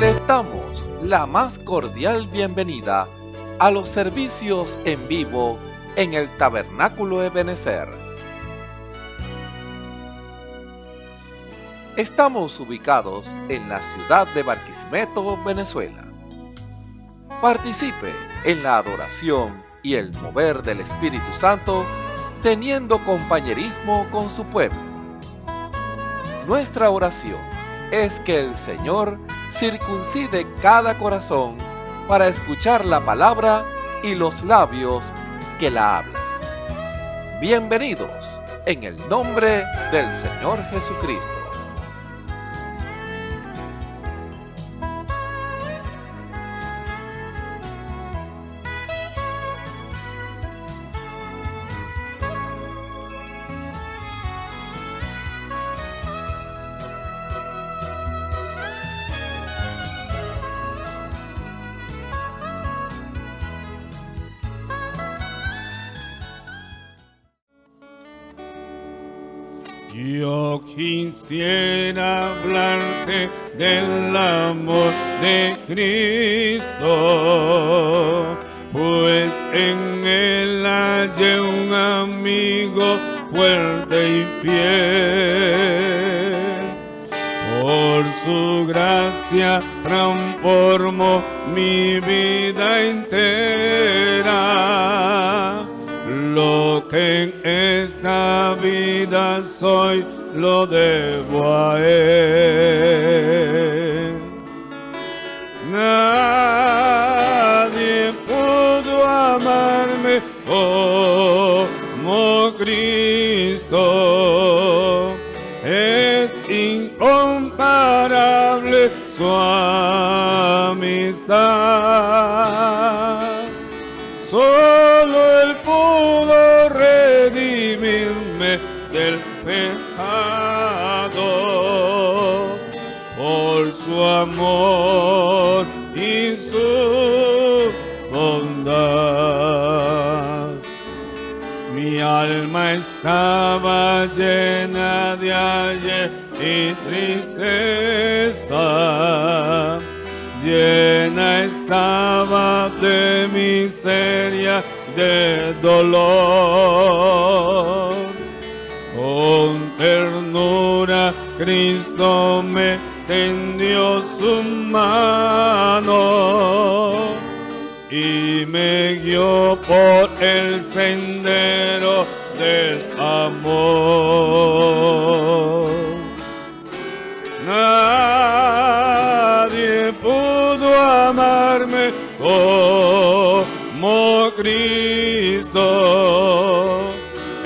Les damos la más cordial bienvenida a los servicios en vivo en el Tabernáculo Ebenezer. Estamos ubicados en la ciudad de Barquisimeto, Venezuela. Participe en la adoración y el mover del Espíritu Santo, teniendo compañerismo con su pueblo. Nuestra oración es que el Señor circuncide cada corazón para escuchar la palabra y los labios que la hablan. Bienvenidos en el nombre del Señor Jesucristo. Yo quisiera hablarte del amor de Cristo, pues en Él hallé un amigo fuerte y fiel. Por su gracia transformó mi vida entera. Lo que en esta vida soy, lo debo a Él. Nadie pudo amarme como Cristo. Es incomparable su amistad. Solo Él pudo redimirme del pecado por su amor y su bondad. Mi alma estaba llena de ayer y tristeza. Llena estaba de miseria, de dolor. Con ternura Cristo me tendió su mano y me guió por el sendero del amor. Nadie pudo amarme como Cristo.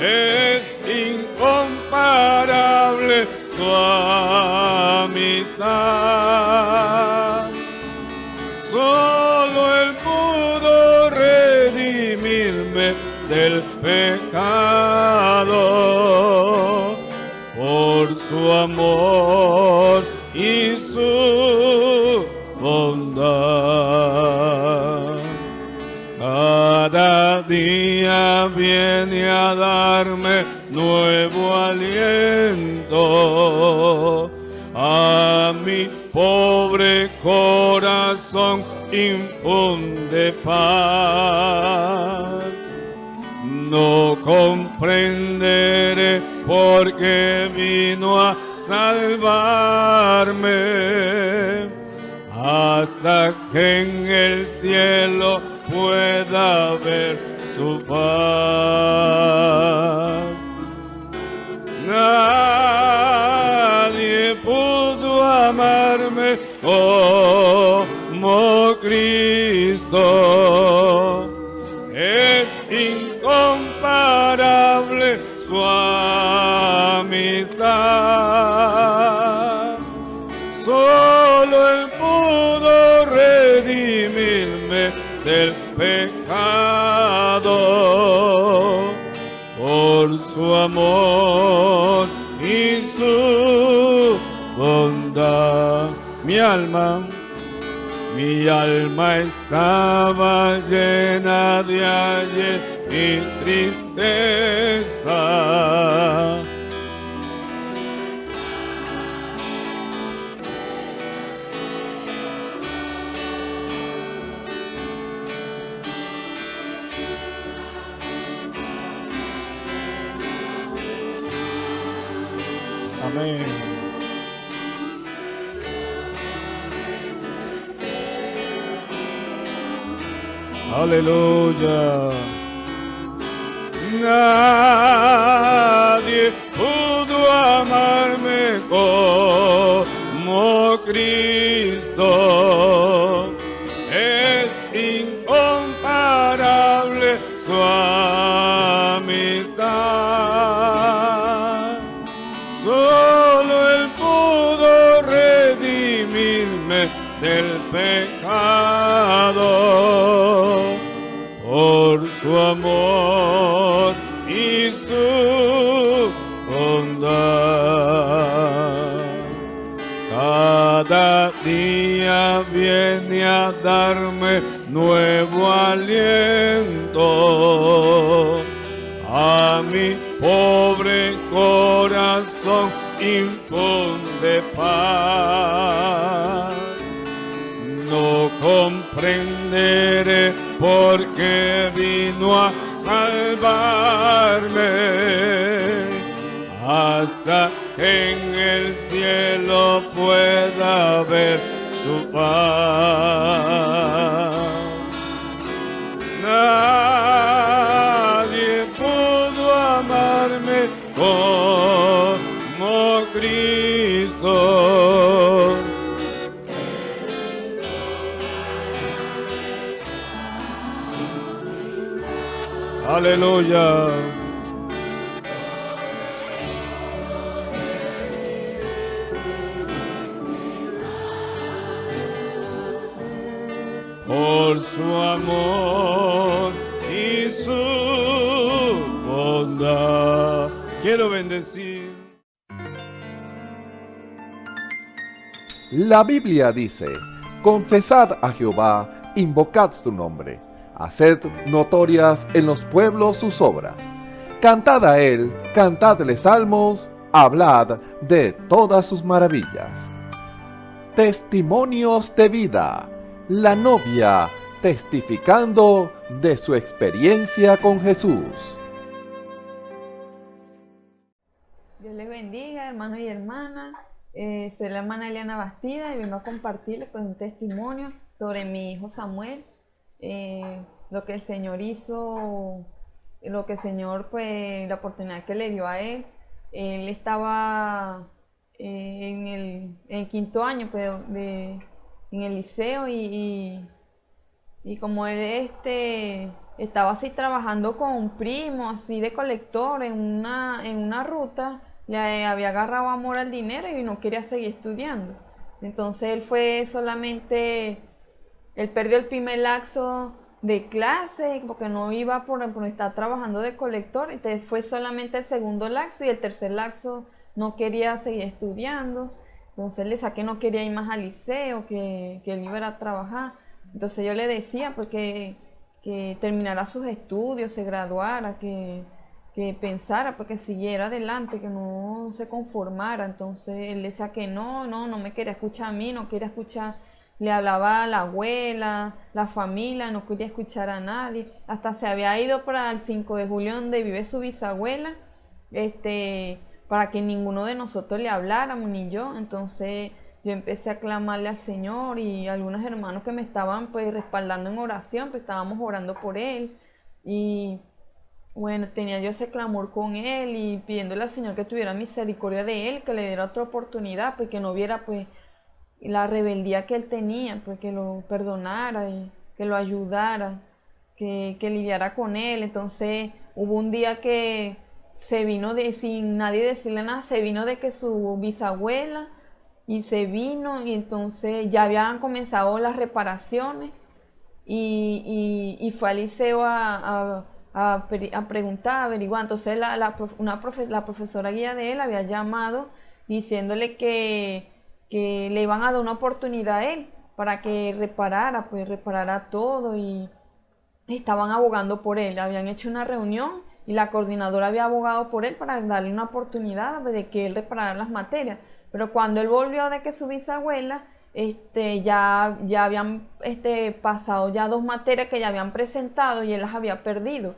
Es incomparable su amistad. Solo Él pudo redimirme del pecado por su amor y su bondad. Cada día viene a darme nuevo aliento. A mi pobre corazón infunde paz. No comprenderé por qué vino a salvarme, hasta que en el cielo pueda ver su faz. Nadie pudo amarme como Cristo. Es incomparable su amistad. Solo Él pudo redimirme del pecado por su amor y su bondad. Mi alma estaba llena de ayer y tristeza. Amén. Aleluya. Nadie pudo amarme como Cristo. Es incomparable su amistad. Solo Él pudo redimirme del pecado. Por su amor y su bondad. Cada día viene a darme nuevo aliento. A mi pobre corazón infunde paz. No comprenderé por qué vino a salvarme, hasta que en el cielo pueda ver su paz. Nadie pudo amarme como Cristo. Aleluya. Por su amor y su bondad. Quiero bendecir. La Biblia dice: confesad a Jehová, invocad su nombre, haced notorias en los pueblos sus obras. Cantad a él, cantadle salmos, hablad de todas sus maravillas. Testimonios de vida. La novia testificando de su experiencia con Jesús. Dios les bendiga, hermanos y hermanas. Soy la hermana Eliana Bastida y vengo a compartirles pues, un testimonio sobre mi hijo Samuel. Lo que el Señor hizo, lo que el Señor, pues, la oportunidad que le dio a él. Él estaba en el quinto año pues, en el liceo y como él estaba así trabajando con un primo, así de colector en una ruta, le había agarrado amor al dinero y no quería seguir estudiando. Entonces él perdió el primer lapso de clase porque no iba por estar trabajando de colector. Entonces fue solamente el segundo lapso y el tercer lapso no quería seguir estudiando. Entonces le saqué, no quería ir más al liceo, que él iba a trabajar. Entonces yo le decía porque que terminara sus estudios, se graduara, que pensara, pues que siguiera adelante, que no se conformara. Entonces él decía que no me quería escuchar a mí, no quería escuchar. Le hablaba a la abuela, la familia, no quería escuchar a nadie. Hasta se había ido para el 5 de julio donde vive su bisabuela, para que ninguno de nosotros le habláramos, ni yo. Entonces yo empecé a clamarle al Señor y algunos hermanos que me estaban pues respaldando en oración, pues estábamos orando por él. Y bueno, tenía yo ese clamor con él y pidiéndole al Señor que tuviera misericordia de él, que le diera otra oportunidad, pues que no viera pues la rebeldía que él tenía, pues que lo perdonara y que lo ayudara, que lidiara con él. Entonces hubo un día que se vino sin nadie decirle nada, se vino de que su bisabuela y se vino y entonces ya habían comenzado las reparaciones y fue al liceo a preguntar, a averiguar. Entonces la profesora guía de él había llamado diciéndole que le iban a dar una oportunidad a él para que reparara todo y estaban abogando por él. Habían hecho una reunión y la coordinadora había abogado por él para darle una oportunidad de que él reparara las materias. Pero cuando él volvió de que su bisabuela, ya habían pasado ya 2 materias que ya habían presentado y él las había perdido.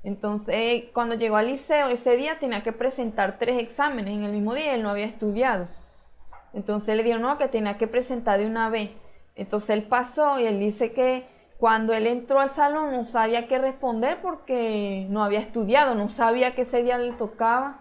Entonces, cuando llegó al liceo, ese día tenía que presentar 3 exámenes en el mismo día y él no había estudiado. Entonces le dijeron no, que tenía que presentar de una vez. Entonces él pasó y él dice que cuando él entró al salón no sabía qué responder porque no había estudiado, no sabía que ese día le tocaba.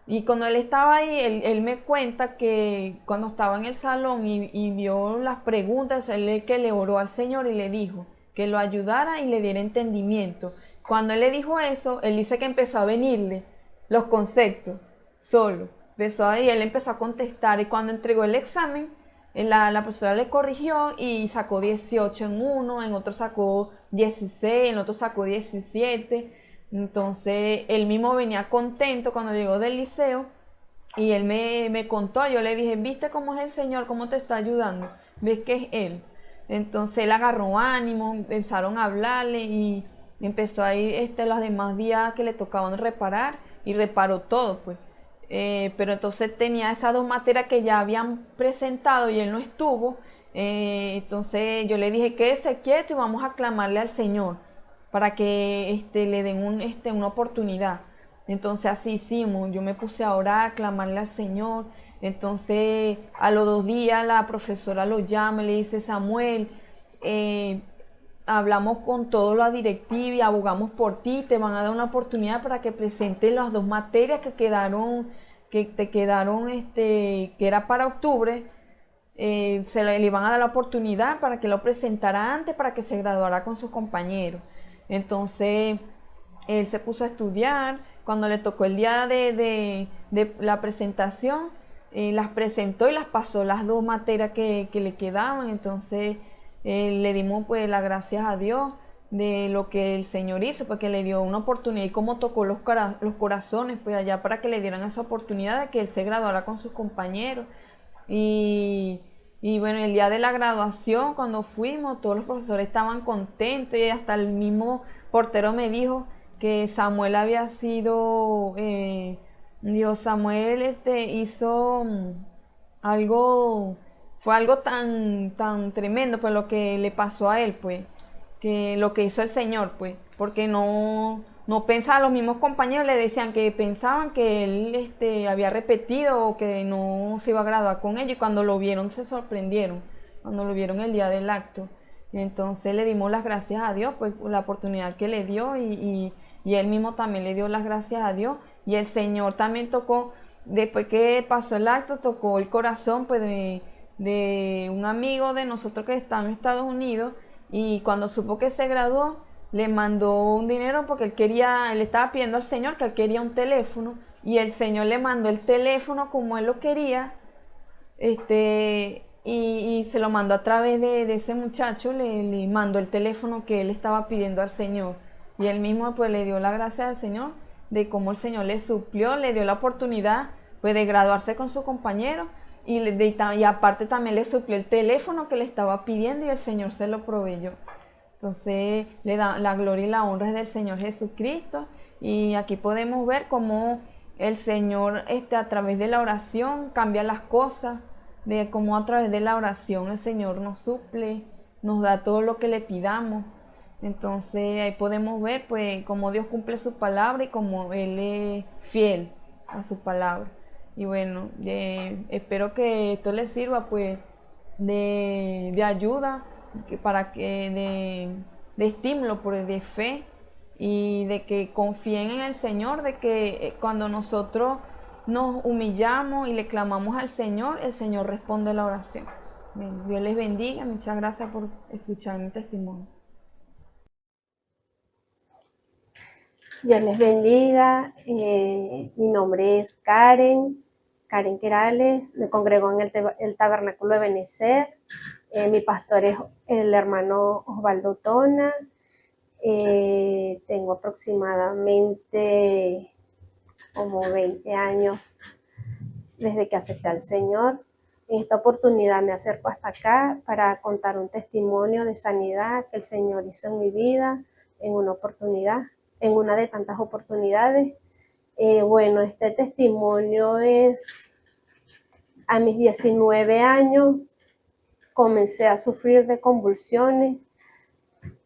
Y cuando él estaba ahí, él me cuenta que cuando estaba en el salón y vio las preguntas, él que le oró al Señor y le dijo que lo ayudara y le diera entendimiento. Cuando él le dijo eso, él dice que empezó a venirle los conceptos solo. Empezó ahí, él empezó a contestar y cuando entregó el examen, la profesora le corrigió y sacó 18 en uno, en otro sacó 16, en otro sacó 17. Entonces él mismo venía contento cuando llegó del liceo y él me contó, yo le dije, ¿viste cómo es el Señor? ¿Cómo te está ayudando? ¿Ves que es Él? Entonces él agarró ánimo, empezaron a hablarle y empezó a ir los demás días que le tocaban reparar y reparó todo, pues. Pero entonces tenía esas 2 materias que ya habían presentado y él no estuvo. Entonces yo le dije, quédese quieto y vamos a clamarle al Señor para que le den una oportunidad. Entonces así hicimos, yo me puse a orar, a clamarle al Señor. Entonces a los 2 días la profesora lo llama y le dice, Samuel, hablamos con toda la directiva y abogamos por ti, te van a dar una oportunidad para que presentes las 2 materias que quedaron, que era para octubre. Le van a dar la oportunidad para que lo presentara antes, para que se graduara con sus compañeros. Entonces él se puso a estudiar. Cuando le tocó el día de la presentación, las presentó y las pasó las 2 materias que le quedaban. Entonces le dimos pues las gracias a Dios de lo que el Señor hizo, porque le dio una oportunidad y cómo tocó los corazones pues allá para que le dieran esa oportunidad de que él se graduara con sus compañeros. Y bueno, el día de la graduación, cuando fuimos, todos los profesores estaban contentos y hasta el mismo portero me dijo que Samuel había sido, Dios, Samuel hizo algo, fue algo tan tremendo, pues lo que le pasó a él, pues, que lo que hizo el Señor, pues, porque no pensaba, los mismos compañeros le decían que pensaban que él había repetido o que no se iba a graduar con ellos y cuando lo vieron se sorprendieron, cuando lo vieron el día del acto. Y entonces le dimos las gracias a Dios pues, por la oportunidad que le dio y él mismo también le dio las gracias a Dios y el Señor también tocó, después que pasó el acto, tocó el corazón pues de un amigo de nosotros que está en Estados Unidos y cuando supo que se graduó, le mandó un dinero porque él estaba pidiendo al Señor que él quería un teléfono y el Señor le mandó el teléfono como él lo quería, y se lo mandó a través de ese muchacho, le mandó el teléfono que él estaba pidiendo al Señor y él mismo pues le dio la gracia al Señor de cómo el Señor le suplió, le dio la oportunidad pues de graduarse con su compañero y aparte también le suplió el teléfono que le estaba pidiendo y el Señor se lo proveyó. Entonces le da la gloria y la honra es del Señor Jesucristo y aquí podemos ver cómo el Señor a través de la oración cambia las cosas, de cómo a través de la oración el Señor nos suple, nos da todo lo que le pidamos. Entonces ahí podemos ver pues cómo Dios cumple su palabra y cómo Él es fiel a su palabra. Y bueno, espero que esto les sirva pues de ayuda para que de estímulo, de fe y de que confíen en el Señor, de que cuando nosotros nos humillamos y le clamamos al Señor, el Señor responde la oración. Dios les bendiga, muchas gracias por escuchar mi testimonio. Dios les bendiga, mi nombre es Karen Querales, me congrego en el Tabernáculo de Benecer. Mi pastor es el hermano Osvaldo Tona. Tengo aproximadamente como 20 años desde que acepté al Señor. En esta oportunidad me acerco hasta acá para contar un testimonio de sanidad que el Señor hizo en mi vida en una de tantas oportunidades. Bueno, este testimonio es a mis 19 años. Comencé a sufrir de convulsiones,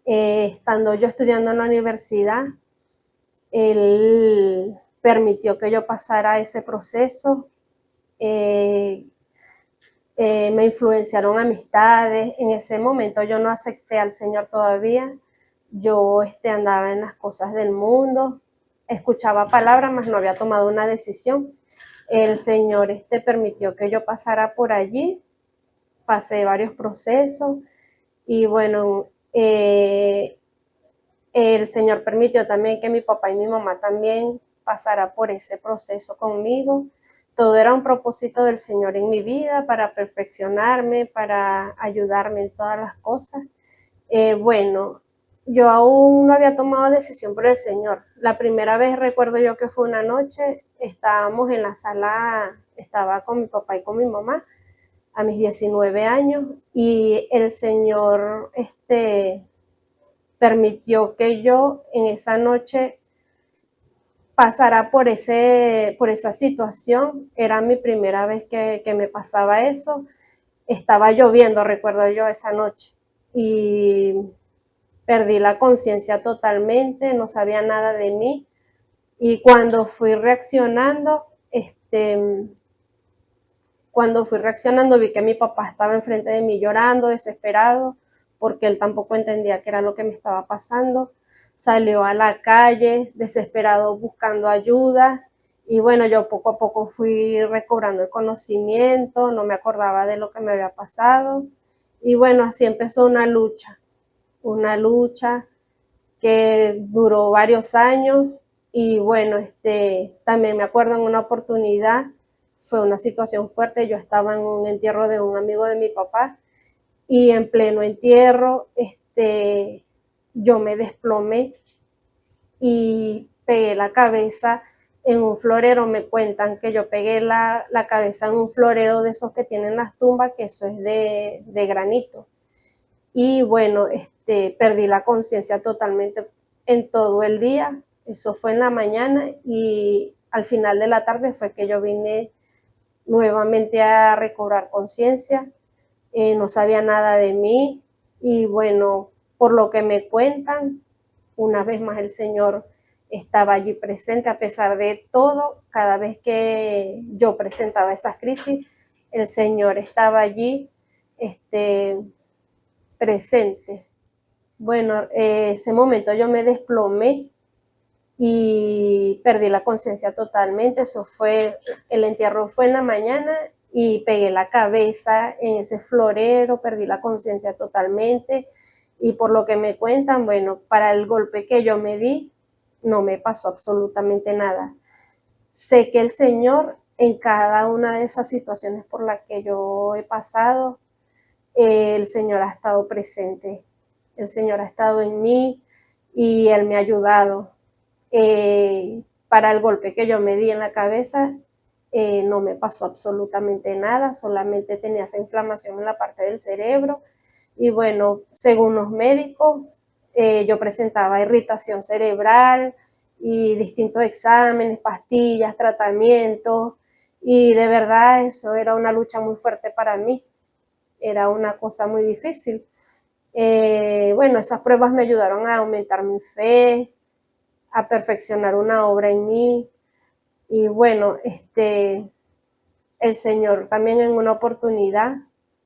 estando yo estudiando en la universidad. Él permitió que yo pasara ese proceso. Me influenciaron amistades. En ese momento yo no acepté al Señor todavía. Yo andaba en las cosas del mundo, escuchaba palabras, mas no había tomado una decisión. El Señor permitió que yo pasara por allí, pasé varios procesos y bueno, el Señor permitió también que mi papá y mi mamá también pasara por ese proceso conmigo. Todo era un propósito del Señor en mi vida para perfeccionarme, para ayudarme en todas las cosas. Bueno, yo aún no había tomado decisión por el Señor. La primera vez recuerdo yo que fue una noche, estábamos en la sala, estaba con mi papá y con mi mamá a mis 19 años y el Señor permitió que yo en esa noche pasara por esa situación. Era mi primera vez que me pasaba eso. Estaba lloviendo, recuerdo yo, esa noche. Y perdí la conciencia totalmente, no sabía nada de mí. Y cuando fui reaccionando, vi que mi papá estaba enfrente de mí llorando, desesperado, porque él tampoco entendía qué era lo que me estaba pasando. Salió a la calle, desesperado, buscando ayuda. Y bueno, yo poco a poco fui recobrando el conocimiento, no me acordaba de lo que me había pasado. Y bueno, así empezó una lucha que duró varios años. Y bueno, también me acuerdo en una oportunidad, fue una situación fuerte, yo estaba en un entierro de un amigo de mi papá y en pleno entierro yo me desplomé y pegué la cabeza en un florero. Me cuentan que yo pegué la cabeza en un florero de esos que tienen las tumbas, que eso es de granito. Y bueno, perdí la conciencia totalmente en todo el día. Eso fue en la mañana y al final de la tarde fue que yo vine nuevamente a recobrar conciencia. No sabía nada de mí y bueno, por lo que me cuentan, una vez más el Señor estaba allí presente a pesar de todo. Cada vez que yo presentaba esas crisis, el Señor estaba allí presente. Bueno, ese momento yo me desplomé y perdí la conciencia totalmente. El entierro fue en la mañana y pegué la cabeza en ese florero, perdí la conciencia totalmente. Y por lo que me cuentan, bueno, para el golpe que yo me di, no me pasó absolutamente nada. Sé que el Señor en cada una de esas situaciones por las que yo he pasado, el Señor ha estado presente. El Señor ha estado en mí y Él me ha ayudado. Para el golpe que yo me di en la cabeza, no me pasó absolutamente nada, solamente tenía esa inflamación en la parte del cerebro. Y bueno, según los médicos, yo presentaba irritación cerebral y distintos exámenes, pastillas, tratamientos. Y de verdad eso era una lucha muy fuerte para mí, era una cosa muy difícil. Bueno, esas pruebas me ayudaron a aumentar mi fe, a perfeccionar una obra en mí. Y bueno, el Señor también en una oportunidad,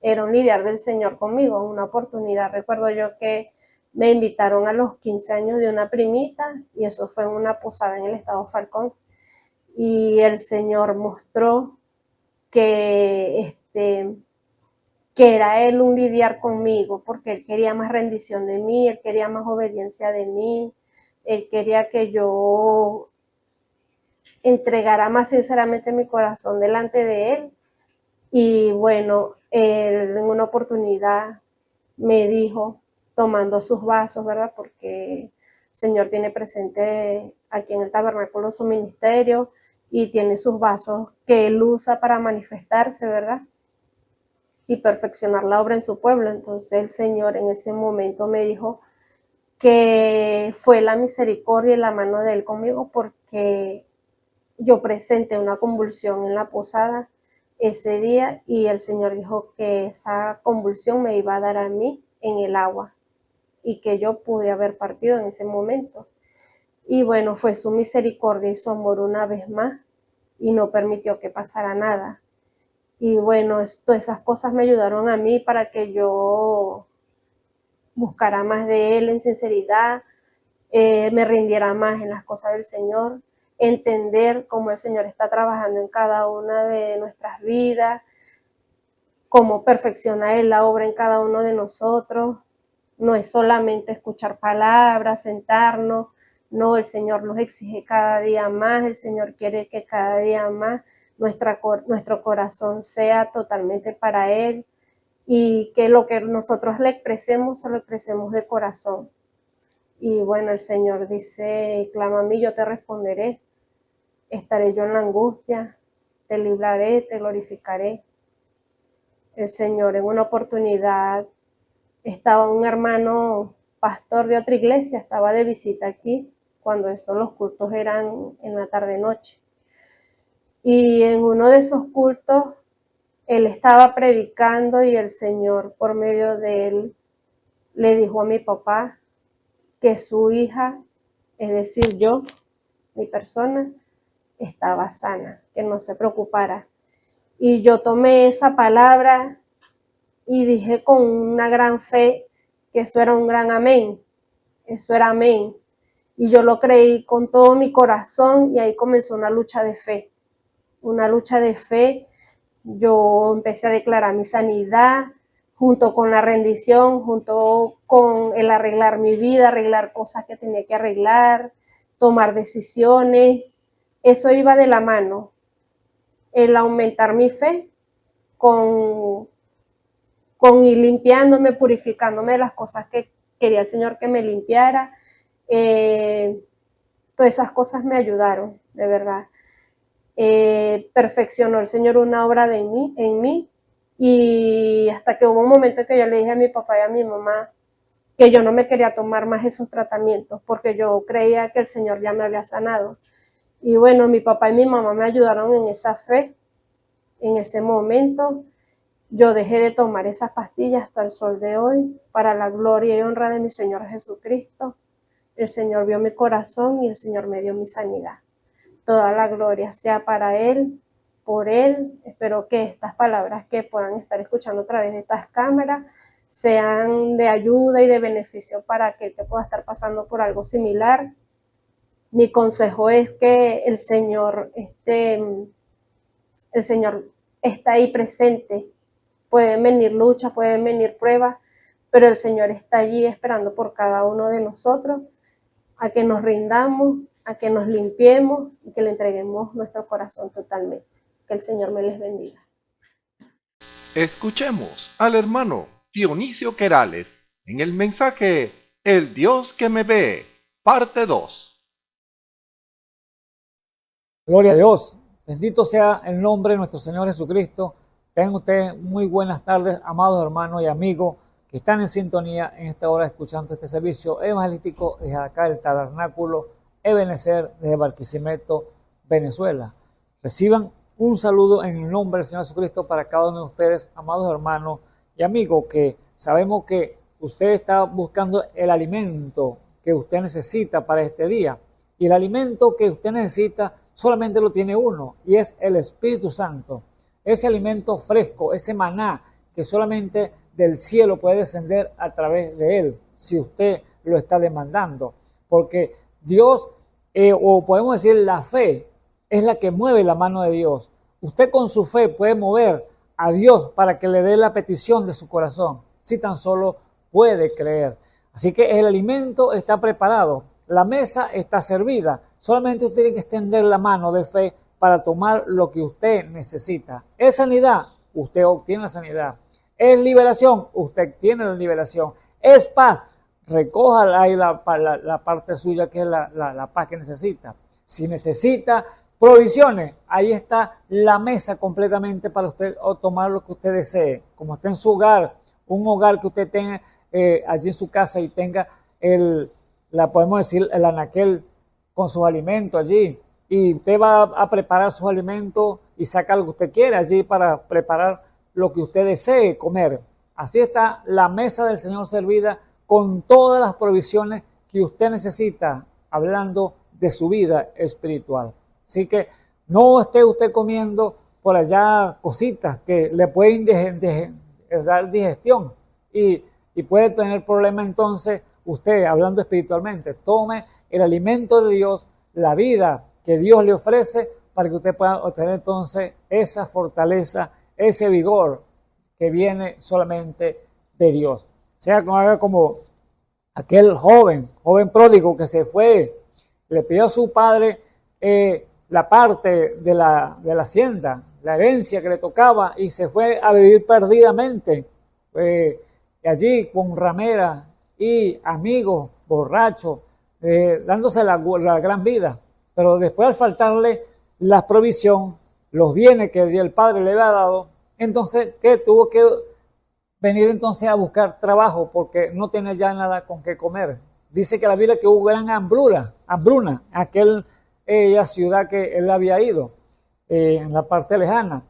era un lidiar del Señor conmigo, en una oportunidad recuerdo yo que me invitaron a los 15 años de una primita y eso fue en una posada en el estado Falcón y el Señor mostró que era Él un lidiar conmigo porque Él quería más rendición de mí, Él quería más obediencia de mí, Él quería que yo entregara más sinceramente mi corazón delante de Él. Y bueno, Él en una oportunidad me dijo, tomando sus vasos, ¿verdad? Porque el Señor tiene presente aquí en el tabernáculo su ministerio y tiene sus vasos que Él usa para manifestarse, ¿verdad? Y perfeccionar la obra en su pueblo. Entonces el Señor en ese momento me dijo que fue la misericordia y la mano de Él conmigo porque yo presenté una convulsión en la posada ese día y el Señor dijo que esa convulsión me iba a dar a mí en el agua y que yo pude haber partido en ese momento. Y bueno, fue su misericordia y su amor una vez más y no permitió que pasara nada. Y bueno, todas esas cosas me ayudaron a mí para que yo buscara más de Él en sinceridad, me rindiera más en las cosas del Señor, entender cómo el Señor está trabajando en cada una de nuestras vidas, cómo perfecciona Él la obra en cada uno de nosotros. No es solamente escuchar palabras, sentarnos, no, el Señor nos exige cada día más, el Señor quiere que cada día más nuestro corazón sea totalmente para Él y que lo que nosotros le expresemos, se lo expresemos de corazón. Y bueno, el Señor dice, clama a mí, yo te responderé, estaré yo en la angustia, te libraré, te glorificaré. El Señor en una oportunidad estaba un hermano pastor de otra iglesia, estaba de visita aquí, cuando los cultos eran en la tarde-noche. Y en uno de esos cultos, él estaba predicando y el Señor, por medio de él, le dijo a mi papá que su hija, es decir, yo, mi persona, estaba sana, que no se preocupara. Y yo tomé esa palabra y dije con una gran fe que eso era un gran amén, eso era amén. Y yo lo creí con todo mi corazón y ahí comenzó una lucha de fe. Una lucha de fe, yo empecé a declarar mi sanidad, junto con la rendición, junto con el arreglar mi vida, arreglar cosas que tenía que arreglar, tomar decisiones. Eso iba de la mano, el aumentar mi fe con ir limpiándome, purificándome de las cosas que quería el Señor que me limpiara. Todas esas cosas me ayudaron, de verdad. Perfeccionó el Señor una obra en mí, y hasta que hubo un momento que yo le dije a mi papá y a mi mamá que yo no me quería tomar más esos tratamientos porque yo creía que el Señor ya me había sanado. Y bueno, mi papá y mi mamá me ayudaron en esa fe, en ese momento. Yo dejé de tomar esas pastillas hasta el sol de hoy, para la gloria y honra de mi Señor Jesucristo. El Señor vio mi corazón y el Señor me dio mi sanidad. Toda la gloria sea para Él, por Él. Espero que estas palabras que puedan estar escuchando a través de estas cámaras sean de ayuda y de beneficio para aquel que pueda estar pasando por algo similar. Mi consejo es que el Señor está ahí presente. Pueden venir luchas, pueden venir pruebas, pero el Señor está allí esperando por cada uno de nosotros a que nos rindamos, a que nos limpiemos y que le entreguemos nuestro corazón totalmente. Que el Señor me les bendiga. Escuchemos al hermano Dionisio Querales en el mensaje El Dios que me ve, parte 2. Gloria a Dios. Bendito sea el nombre de nuestro Señor Jesucristo. Tengan ustedes muy buenas tardes, amados hermanos y amigos que están en sintonía en esta hora escuchando este servicio evangelístico desde acá del Tabernáculo Ebenecer desde Barquisimeto, Venezuela. Reciban un saludo en el nombre del Señor Jesucristo para cada uno de ustedes, amados hermanos y amigos, que sabemos que usted está buscando el alimento que usted necesita para este día. Y el alimento que usted necesita solamente lo tiene uno, y es el Espíritu Santo. Ese alimento fresco, ese maná que solamente del cielo puede descender a través de él, si usted lo está demandando. Porque Dios, o podemos decir la fe, es la que mueve la mano de Dios. Usted con su fe puede mover a Dios para que le dé la petición de su corazón, si tan solo puede creer. Así que el alimento está preparado, la mesa está servida, solamente usted tiene que extender la mano de fe para tomar lo que usted necesita. Es sanidad, usted obtiene la sanidad. Es liberación, usted tiene la liberación. Es paz, recoja ahí la parte suya que es la paz que necesita. Si necesita provisiones, ahí está la mesa completamente para usted tomar lo que usted desee. Como está en su hogar, un hogar que usted tenga allí en su casa y tenga podemos decir, el anaquel con sus alimentos allí. Y usted va a preparar sus alimentos y saca lo que usted quiere allí para preparar lo que usted desee comer. Así está la mesa del Señor servida con todas las provisiones que usted necesita, hablando de su vida espiritual. Así que no esté usted comiendo por allá cositas que le pueden dar digestión y puede tener problemas. Entonces usted, hablando espiritualmente, tome el alimento de Dios, la vida que Dios le ofrece, para que usted pueda obtener entonces esa fortaleza, ese vigor que viene solamente de Dios. Sea como aquel joven pródigo que se fue, le pidió a su padre la parte de la hacienda, la herencia que le tocaba, y se fue a vivir perdidamente allí con ramera y amigos borrachos, dándose la gran vida. Pero después, al faltarle la provisión, los bienes que el padre le había dado, entonces que tuvo que venir entonces a buscar trabajo porque no tenía ya nada con qué comer. Dice que la Biblia que hubo gran hambruna en aquella ciudad que él había ido, en la parte lejana,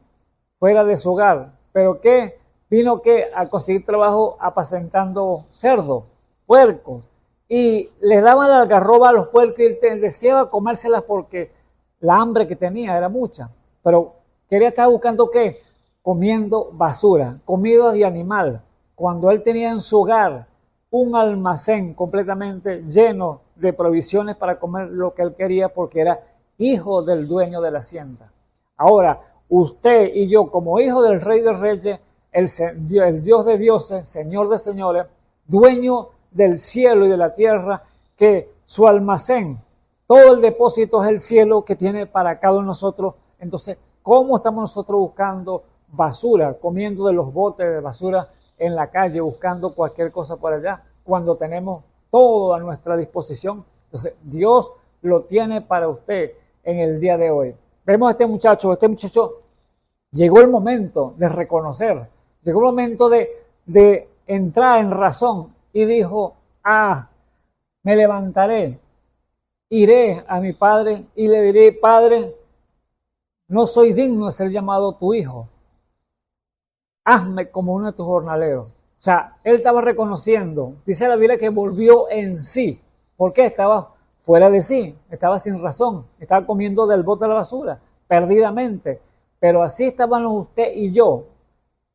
fuera de su hogar. Pero que vino a conseguir trabajo apacentando cerdos, puercos, y les daban la algarroba a los puercos y él deseaba comérselas porque la hambre que tenía era mucha. Pero quería estar buscando ¿qué? Comiendo basura, comida de animal, cuando él tenía en su hogar un almacén completamente lleno de provisiones para comer lo que él quería, porque era hijo del dueño de la hacienda. Ahora, usted y yo, como hijo del Rey de Reyes, el Dios de dioses, Señor de señores, dueño del cielo y de la tierra, que su almacén, todo el depósito es el cielo que tiene para cada uno de nosotros. Entonces, ¿cómo estamos nosotros buscando basura, comiendo de los botes de basura en la calle, buscando cualquier cosa por allá, cuando tenemos todo a nuestra disposición? Entonces, Dios lo tiene para usted en el día de hoy. Vemos a este muchacho llegó el momento de reconocer, llegó el momento de entrar en razón y dijo, me levantaré, iré a mi padre y le diré, Padre, no soy digno de ser llamado tu hijo, hazme como uno de tus jornaleros. O sea, él estaba reconociendo, dice la Biblia que volvió en sí. ¿Por qué? Estaba fuera de sí, estaba sin razón, estaba comiendo del bote de la basura, perdidamente. Pero así estábamos usted y yo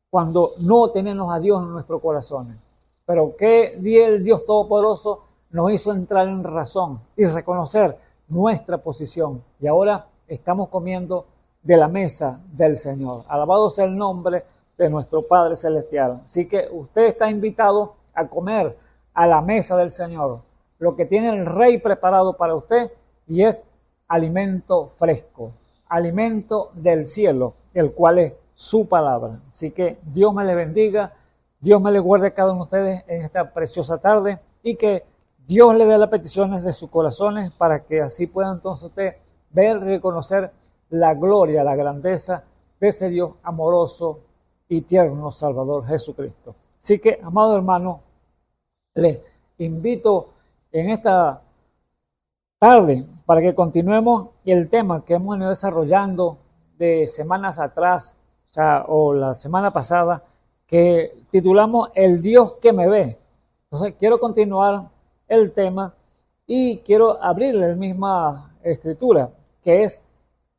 cuando no tenemos a Dios en nuestros corazones. Pero que el Dios Todopoderoso nos hizo entrar en razón y reconocer nuestra posición. Y ahora estamos comiendo de la mesa del Señor. Alabado sea el nombre de nuestro Padre Celestial. Así que usted está invitado a comer a la mesa del Señor. Lo que tiene el Rey preparado para usted, y es alimento fresco, alimento del cielo, el cual es su palabra. Así que Dios me le bendiga, Dios me le guarde a cada uno de ustedes en esta preciosa tarde, y que Dios le dé las peticiones de sus corazones para que así pueda entonces usted ver y reconocer la gloria, la grandeza de ese Dios amoroso y tierno Salvador Jesucristo. Así que, amado hermano, les invito en esta tarde para que continuemos el tema que hemos venido desarrollando de semanas atrás, o la semana pasada, que titulamos El Dios que me ve. Entonces quiero continuar el tema y quiero abrirle la misma escritura, que es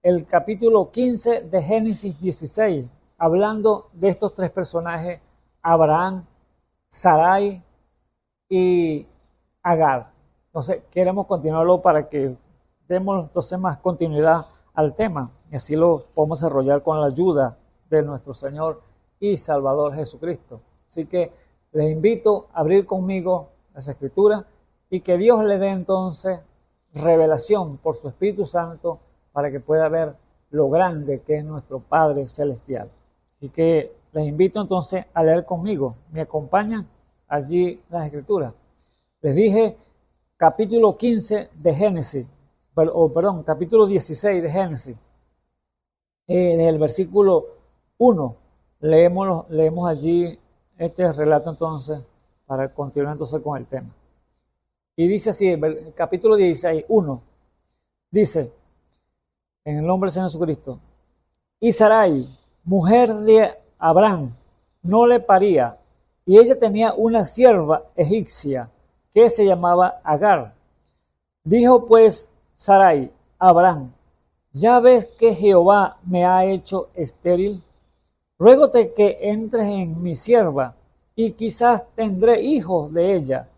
el capítulo 15 de Génesis 16, hablando de estos tres personajes, Abraham, Sarai y Agar. Entonces queremos continuarlo para que demos entonces más continuidad al tema, y así lo podemos desarrollar con la ayuda de nuestro Señor y Salvador Jesucristo. Así que les invito a abrir conmigo las Escrituras y que Dios le dé entonces revelación por su Espíritu Santo para que pueda ver lo grande que es nuestro Padre Celestial. Así que les invito entonces a leer conmigo. ¿Me acompañan allí las Escrituras? Les dije capítulo 15 de Génesis, capítulo 16 de Génesis, desde el versículo 1. Leemos allí este relato entonces para continuar entonces con el tema. Y dice así, el capítulo 16, 1, dice, en el nombre del Señor Jesucristo, y Sarai, mujer de Abraham, no le paría, y ella tenía una sierva egipcia que se llamaba Agar. Dijo pues Sarai a Abraham: ¿Ya ves que Jehová me ha hecho estéril? Ruégote que entres en mi sierva, y quizás tendré hijos de ella.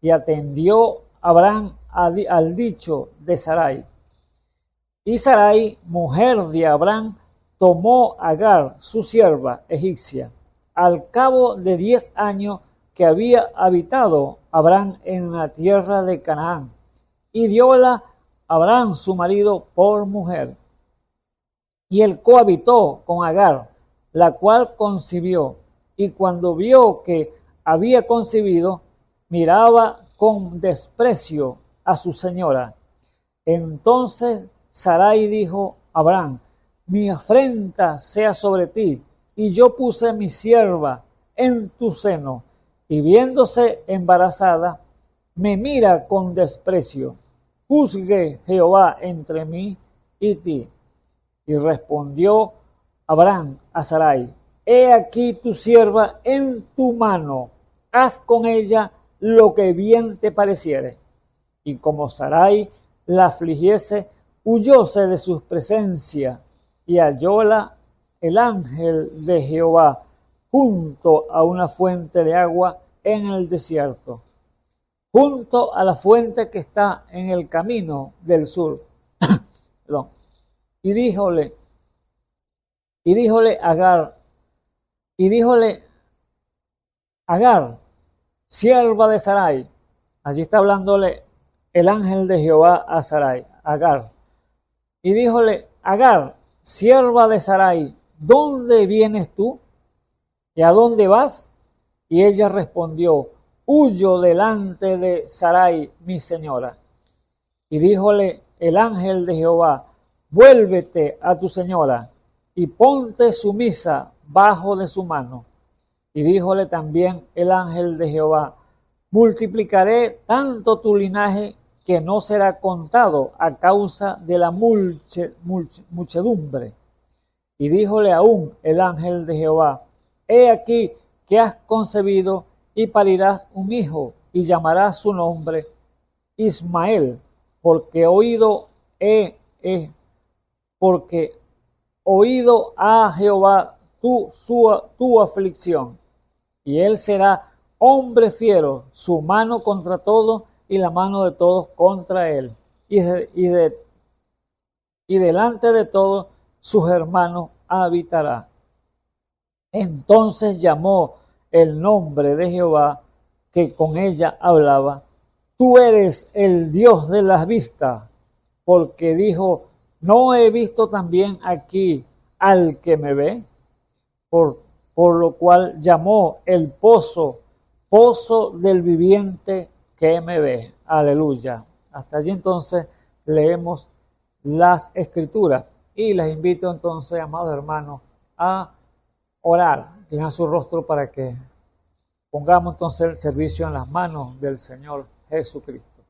Y atendió Abraham al dicho de Sarai. Y Sarai, mujer de Abraham, tomó a Agar, su sierva egipcia, al cabo de 10 años que había habitado Abraham en la tierra de Canaán, y dióla a Abraham su marido por mujer. Y él cohabitó con Agar, la cual concibió, y cuando vio que había concebido, miraba con desprecio a su señora. Entonces Sarai dijo a Abraham: mi afrenta sea sobre ti, y yo puse mi sierva en tu seno, y viéndose embarazada, me mira con desprecio. Juzgue Jehová entre mí y ti. Y respondió Abraham a Sarai: he aquí tu sierva en tu mano, haz con ella lo que bien te pareciere. Y como Sarai la afligiese, huyóse de su presencia, y hallóla el ángel de Jehová junto a una fuente de agua en el desierto, junto a la fuente que está en el camino del sur. Perdón. Y díjole Agar, sierva de Sarai. Allí está hablándole el ángel de Jehová a Sarai, Agar. Y díjole: Agar, sierva de Sarai, ¿dónde vienes tú? ¿Y a dónde vas? Y ella respondió: huyo delante de Sarai, mi señora. Y díjole el ángel de Jehová: vuélvete a tu señora y ponte sumisa bajo de su mano. Y díjole también el ángel de Jehová: multiplicaré tanto tu linaje que no será contado a causa de la muchedumbre. Y díjole aún el ángel de Jehová: he aquí que has concebido y parirás un hijo, y llamarás su nombre Ismael, porque oído a Jehová tu aflicción. Y él será hombre fiero, su mano contra todos y la mano de todos contra él. Y delante de todos sus hermanos habitará. Entonces llamó el nombre de Jehová que con ella hablaba: tú eres el Dios de las vistas, porque dijo: ¿no he visto también aquí al que me ve? Por lo cual llamó el pozo del viviente que me ve. Aleluya. Hasta allí entonces leemos las escrituras y les invito entonces, amados hermanos, a orar, inclinar su rostro para que pongamos entonces el servicio en las manos del Señor Jesucristo.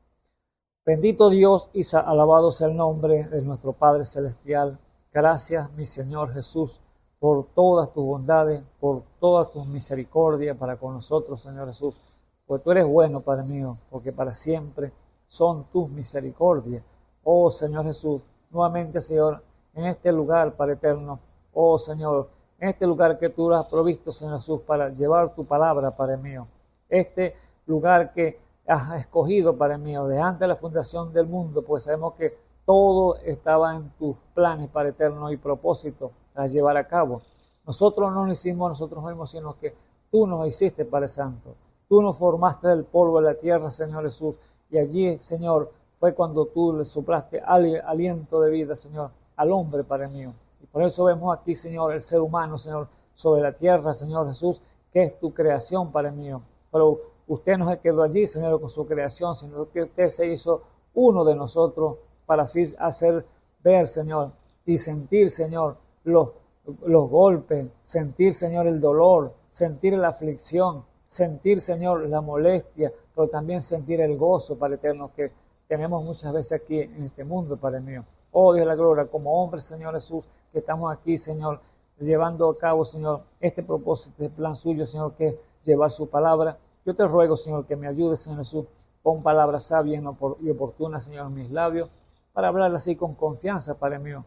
Bendito Dios y alabado sea el nombre de nuestro Padre Celestial. Gracias, mi Señor Jesús, por todas tus bondades, por todas tus misericordias para con nosotros, Señor Jesús. Pues tú eres bueno, Padre mío, porque para siempre son tus misericordias. Oh Señor Jesús, nuevamente, Señor, en este lugar, Padre eterno, oh Señor, en este lugar que tú has provisto, Señor Jesús, para llevar tu palabra, Padre mío. Este lugar que has escogido, Padre mío, de antes de la fundación del mundo, pues sabemos que todo estaba en tus planes, Padre eterno, y propósito a llevar a cabo. Nosotros no lo hicimos nosotros mismos, sino que tú nos hiciste, Padre Santo. Tú nos formaste del polvo de la tierra, Señor Jesús, y allí, Señor, fue cuando tú le soplaste aliento de vida, Señor, al hombre, Padre mío. Y por eso vemos aquí, Señor, el ser humano, Señor, sobre la tierra, Señor Jesús, que es tu creación, Padre mío. Pero usted no se quedó allí, Señor, con su creación, sino que usted se hizo uno de nosotros para así hacer ver, Señor, y sentir, Señor, los golpes, sentir, Señor, el dolor, sentir la aflicción, sentir, Señor, la molestia, pero también sentir el gozo, Padre eterno, que tenemos muchas veces aquí en este mundo, Padre mío. Oh Dios de la gloria, como hombres, Señor Jesús, que estamos aquí, Señor, llevando a cabo, Señor, este propósito, este plan suyo, Señor, que es llevar su palabra. Yo te ruego, Señor, que me ayudes, Señor Jesús, Pon palabras sabias y oportunas, Señor, en mis labios, para hablar así con confianza, Padre mío,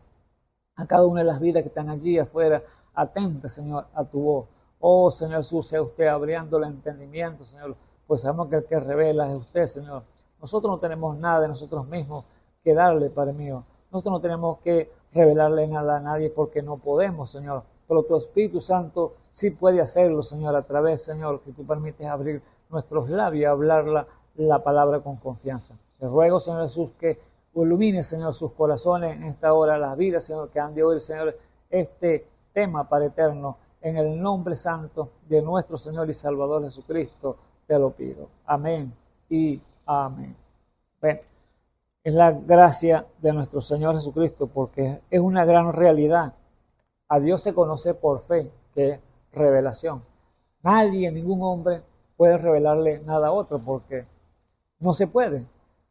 a cada una de las vidas que están allí afuera, atenta, Señor, a tu voz. Oh, Señor Jesús, sea usted abriendo el entendimiento, Señor, pues sabemos que el que revela es usted, Señor. Nosotros no tenemos nada de nosotros mismos que darle, Padre mío. Nosotros no tenemos que revelarle nada a nadie porque no podemos, Señor. Pero tu Espíritu Santo sí puede hacerlo, Señor, a través, Señor, que tú permites abrir nuestros labios y hablar la palabra con confianza. Te ruego, Señor Jesús, que ilumine, Señor, sus corazones en esta hora, las vidas, Señor, que han de oír, Señor, este tema, Padre eterno, en el nombre santo de nuestro Señor y Salvador Jesucristo, te lo pido. Amén y amén. Bueno, es la gracia de nuestro Señor Jesucristo, porque es una gran realidad. A Dios se conoce por fe, que es revelación. Nadie, ningún hombre puede revelarle nada a otro, porque no se puede.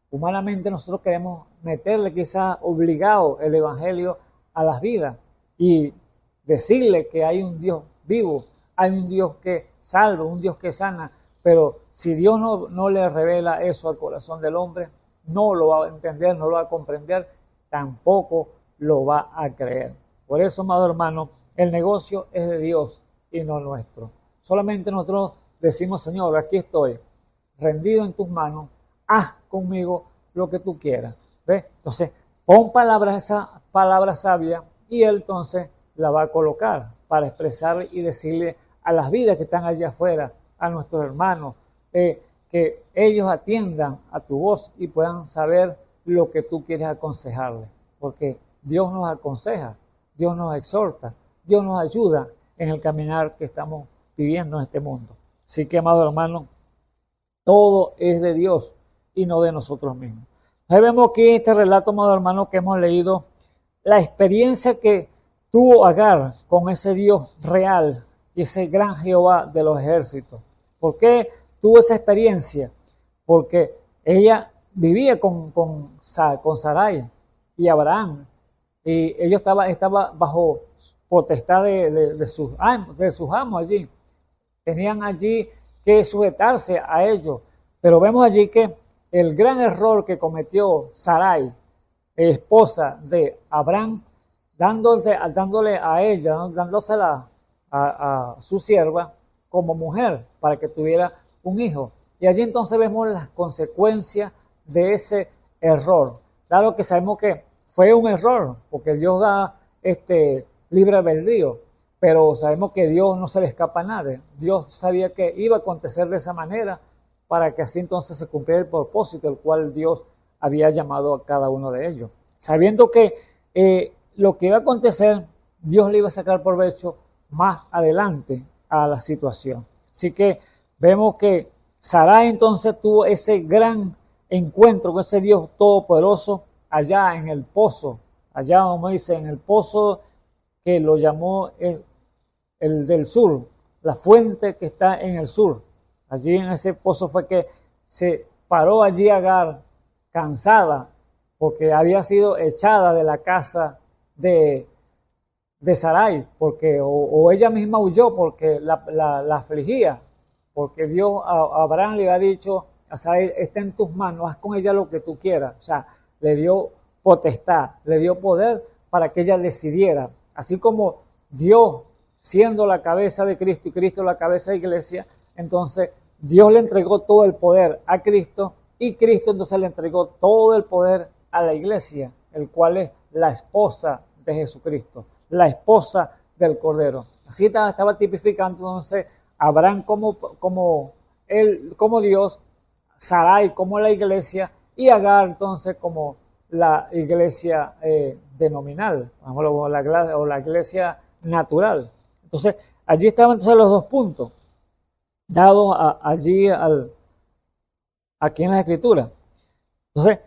Humanamente nosotros queremos meterle quizás obligado el Evangelio a las vidas y decirle que hay un Dios vivo, hay un Dios que salva, un Dios que sana, pero si Dios no le revela eso al corazón del hombre, no lo va a entender, no lo va a comprender, tampoco lo va a creer. Por eso, amado hermano, el negocio es de Dios y no nuestro. Solamente nosotros decimos, Señor, aquí estoy, rendido en tus manos, haz conmigo lo que tú quieras. ¿Ves? Entonces, pon esa palabra sabia y Él entonces la va a colocar para expresar y decirle a las vidas que están allá afuera, a nuestros hermanos, que ellos atiendan a tu voz y puedan saber lo que tú quieres aconsejarles. Porque Dios nos aconseja, Dios nos exhorta, Dios nos ayuda en el caminar que estamos viviendo en este mundo. Así que, amado hermano, todo es de Dios y no de nosotros mismos. Ahí vemos aquí en este relato, amado hermano, que hemos leído la experiencia que tuvo Agar con ese Dios real y ese gran Jehová de los ejércitos. ¿Por qué tuvo esa experiencia? Porque ella vivía con Sarai y Abraham, y ellos estaba bajo potestad de sus amos allí. Tenían allí que sujetarse a ellos. Pero vemos allí que el gran error que cometió Sarai, esposa de Abraham, dándole a ella, ¿no? Dándosela a su sierva como mujer para que tuviera un hijo. Y allí entonces vemos las consecuencias de ese error. Claro que sabemos que fue un error, porque Dios da libre albedrío, pero sabemos que Dios no se le escapa a nadie. Dios sabía que iba a acontecer de esa manera para que así entonces se cumpliera el propósito el cual Dios había llamado a cada uno de ellos. Sabiendo que lo que iba a acontecer, Dios le iba a sacar provecho más adelante a la situación. Así que vemos que Sarai entonces tuvo ese gran encuentro con ese Dios todopoderoso allá en el pozo, allá como dice, en el pozo que lo llamó el del sur, la fuente que está en el sur. Allí en ese pozo fue que se paró allí Agar, cansada, porque había sido echada de la casa de Sarai, porque o ella misma huyó porque la afligía, porque Dios a Abraham le había dicho a Sarai, está en tus manos, haz con ella lo que tú quieras. O sea, le dio potestad, le dio poder para que ella decidiera. Así como Dios, siendo la cabeza de Cristo y Cristo la cabeza de la iglesia, entonces Dios le entregó todo el poder a Cristo y Cristo entonces le entregó todo el poder a la iglesia, el cual es la esposa de Jesucristo, la esposa del Cordero. Así estaba tipificando entonces Abraham como Dios, Sarai como la iglesia y Agar entonces como la iglesia denominal, o la iglesia natural. Entonces allí estaban entonces los dos puntos dados allí aquí en la Escritura. Entonces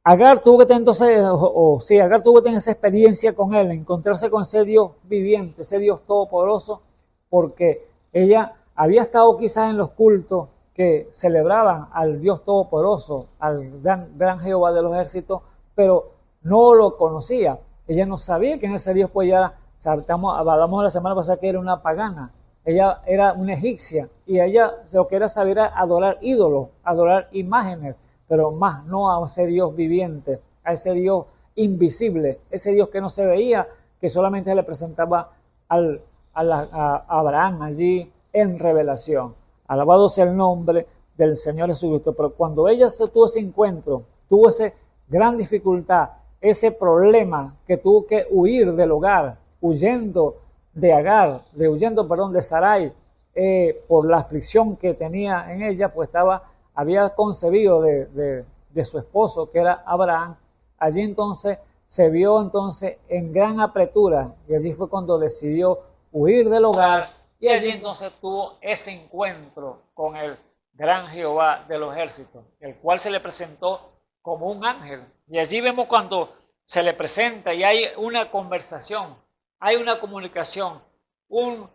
Agar tuvo que tener entonces, Agar tuvo que tener esa experiencia con él, encontrarse con ese Dios viviente, ese Dios todopoderoso, porque ella había estado quizás en los cultos que celebraban al Dios todopoderoso, al gran Jehová de los ejércitos, pero no lo conocía. Ella no sabía que en ese Dios hablamos la semana pasada que era una pagana. ella era una egipcia y ella lo que era saber era adorar ídolos, adorar imágenes, pero más no a ese Dios viviente, a ese Dios invisible, ese Dios que no se veía, que solamente se le presentaba a Abraham allí en revelación. Alabado sea el nombre del Señor Jesucristo. Pero cuando ella tuvo ese encuentro, tuvo esa gran dificultad, ese problema que tuvo que huir del hogar, huyendo de Agar, de Sarai, por la aflicción que tenía en ella, pues había concebido de su esposo, que era Abraham. Allí entonces se vio entonces en gran apretura, y allí fue cuando decidió huir del hogar, y allí entonces tuvo ese encuentro con el gran Jehová de los ejércitos, el cual se le presentó como un ángel. Y allí vemos cuando se le presenta y hay una conversación, hay una comunicación, un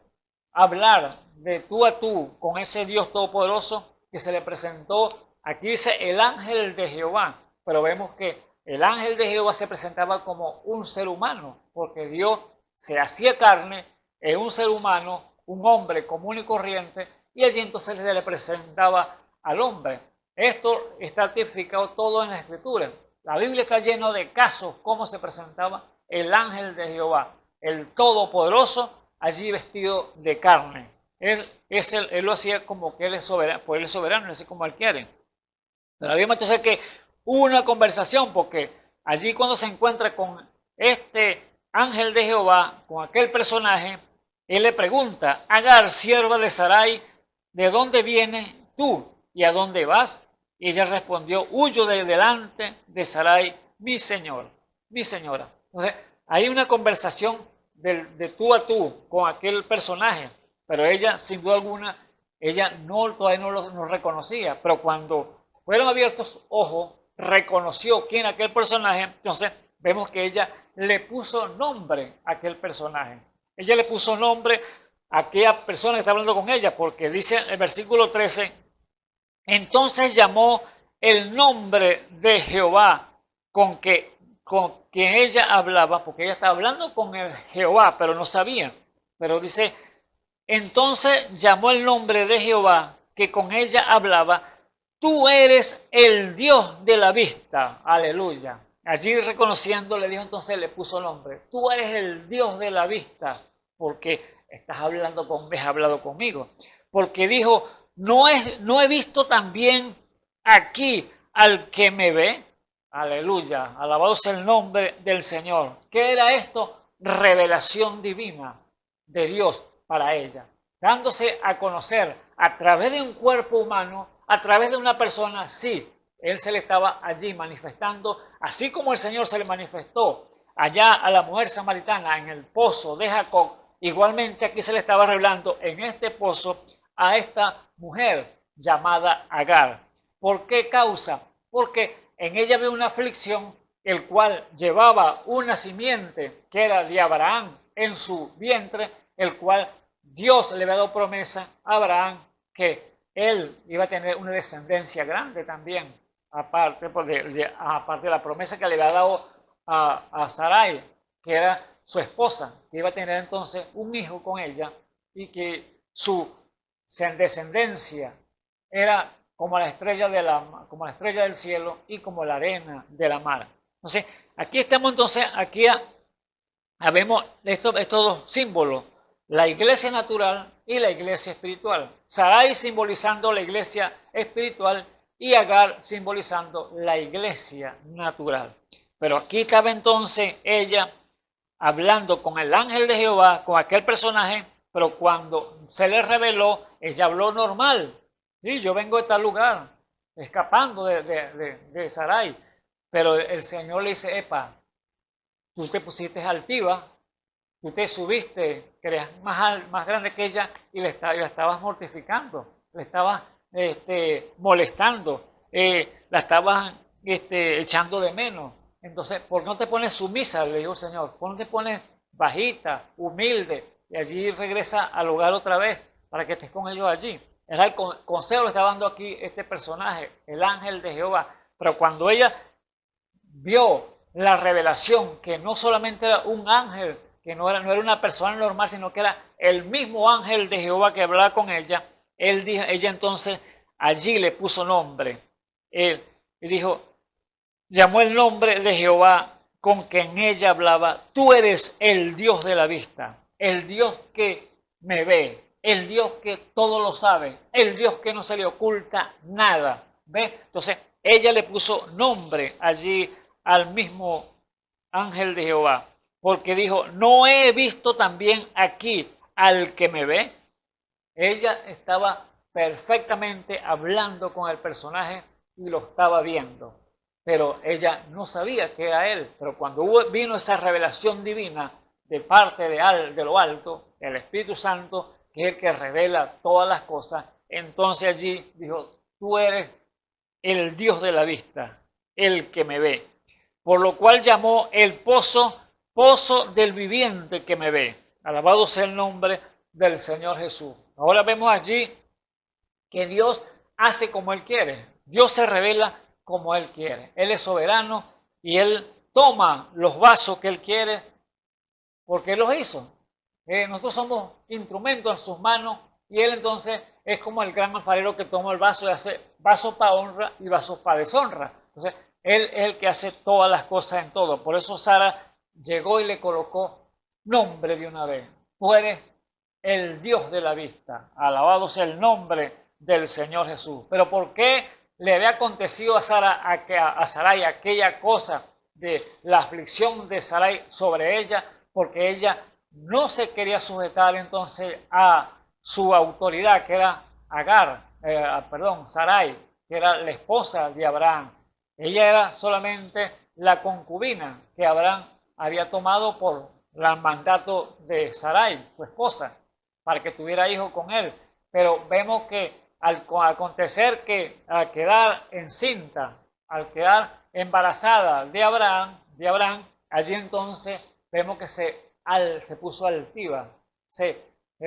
hablar de tú a tú con ese Dios todopoderoso que se le presentó. Aquí dice el ángel de Jehová, pero vemos que el ángel de Jehová se presentaba como un ser humano, porque Dios se hacía carne en un ser humano, un hombre común y corriente, y allí entonces se le presentaba al hombre. Esto está tipificado todo en la Escritura. La Biblia está llena de casos cómo se presentaba el ángel de Jehová, el Todopoderoso, allí vestido de carne. Él lo hacía como que él es soberano, pues él es soberano, así como él quiere. Pero vimos entonces que hubo una conversación, porque allí cuando se encuentra con este ángel de Jehová, con aquel personaje, él le pregunta: Agar, sierva de Sarai, ¿de dónde vienes tú y a dónde vas? Y ella respondió: huyo de delante de Sarai, mi señor, mi señora. Entonces, hay una conversación de tú a tú con aquel personaje, pero ella, sin duda alguna, ella todavía no lo reconocía, pero cuando fueron abiertos ojos, reconoció quién era aquel personaje. Entonces, vemos que ella le puso nombre a aquel personaje. Ella le puso nombre a aquella persona que está hablando con ella, porque dice el versículo 13, entonces llamó el nombre de Jehová con quien ella hablaba, porque ella estaba hablando con el Jehová, pero no sabía. Pero dice, entonces llamó el nombre de Jehová que con ella hablaba, tú eres el Dios de la vista. Aleluya. Allí reconociendo, le dijo, entonces le puso nombre. Tú eres el Dios de la vista, porque has hablado conmigo. Porque dijo, no he visto también aquí al que me ve. Aleluya. Alabado sea el nombre del Señor. ¿Qué era esto? Revelación divina de Dios para ella. Dándose a conocer a través de un cuerpo humano, a través de una persona, sí. Él se le estaba allí manifestando, así como el Señor se le manifestó allá a la mujer samaritana en el pozo de Jacob. Igualmente aquí se le estaba revelando en este pozo a esta mujer llamada Agar. ¿Por qué causa? Porque en ella había una aflicción, el cual llevaba una simiente que era de Abraham en su vientre, el cual Dios le había dado promesa a Abraham que él iba a tener una descendencia grande también, aparte de la promesa que le había dado a Sarai, que era su esposa, que iba a tener entonces un hijo con ella y que su descendencia era como la estrella del cielo y como la arena de la mar. Entonces, aquí estamos entonces, vemos estos dos símbolos, la iglesia natural y la iglesia espiritual. Sarai simbolizando la iglesia espiritual y Agar simbolizando la iglesia natural. Pero aquí estaba entonces ella hablando con el ángel de Jehová, con aquel personaje, pero cuando se le reveló, ella habló normal. Sí, yo vengo de tal lugar, escapando de Sarai. Pero el Señor le dice, epa, tú te pusiste altiva, tú te subiste, que eres más grande que ella y la estabas mortificando, le estabas molestando, la estabas echando de menos. Entonces, ¿por qué no te pones sumisa? Le dijo el Señor. ¿Por qué no te pones bajita, humilde? Y allí regresa al hogar otra vez para que estés con ellos allí. Era el consejo que le estaba dando aquí este personaje, el ángel de Jehová. Pero cuando ella vio la revelación, que no solamente era un ángel que no era una persona normal, sino que era el mismo ángel de Jehová que hablaba con ella, ella entonces allí le puso nombre. Él dijo, llamó el nombre de Jehová con quien ella hablaba, tú eres el Dios de la vista, el Dios que me ve, el Dios que todo lo sabe, el Dios que no se le oculta nada. ¿Ves? Entonces ella le puso nombre allí al mismo ángel de Jehová, porque dijo, no he visto también aquí al que me ve. Ella estaba perfectamente hablando con el personaje y lo estaba viendo, pero ella no sabía que era él. Pero cuando vino esa revelación divina de parte de lo alto, el Espíritu Santo, que es el que revela todas las cosas, entonces allí dijo, tú eres el Dios de la vista, el que me ve. Por lo cual llamó el pozo, pozo del viviente que me ve. Alabado sea el nombre del Señor Jesús. Ahora vemos allí que Dios hace como Él quiere. Dios se revela como Él quiere. Él es soberano y Él toma los vasos que Él quiere porque Él los hizo. Nosotros somos instrumentos en sus manos y Él entonces es como el gran alfarero que toma el vaso y hace vasos para honra y vasos para deshonra. Entonces Él es el que hace todas las cosas en todo. Por eso Sara llegó y le colocó nombre de una vez. Tú eres el Dios de la vista. Alabado sea el nombre del Señor Jesús. Pero ¿por qué le había acontecido a Sarai aquella cosa de la aflicción de Sarai sobre ella? Porque ella no se quería sujetar entonces a su autoridad, que era Sarai, que era la esposa de Abraham. Ella era solamente la concubina que Abraham había tomado por el mandato de Sarai, su esposa, para que tuviera hijos con él. Pero vemos que al acontecer que al quedar encinta, al quedar embarazada de Abraham, allí entonces vemos que se puso altiva, se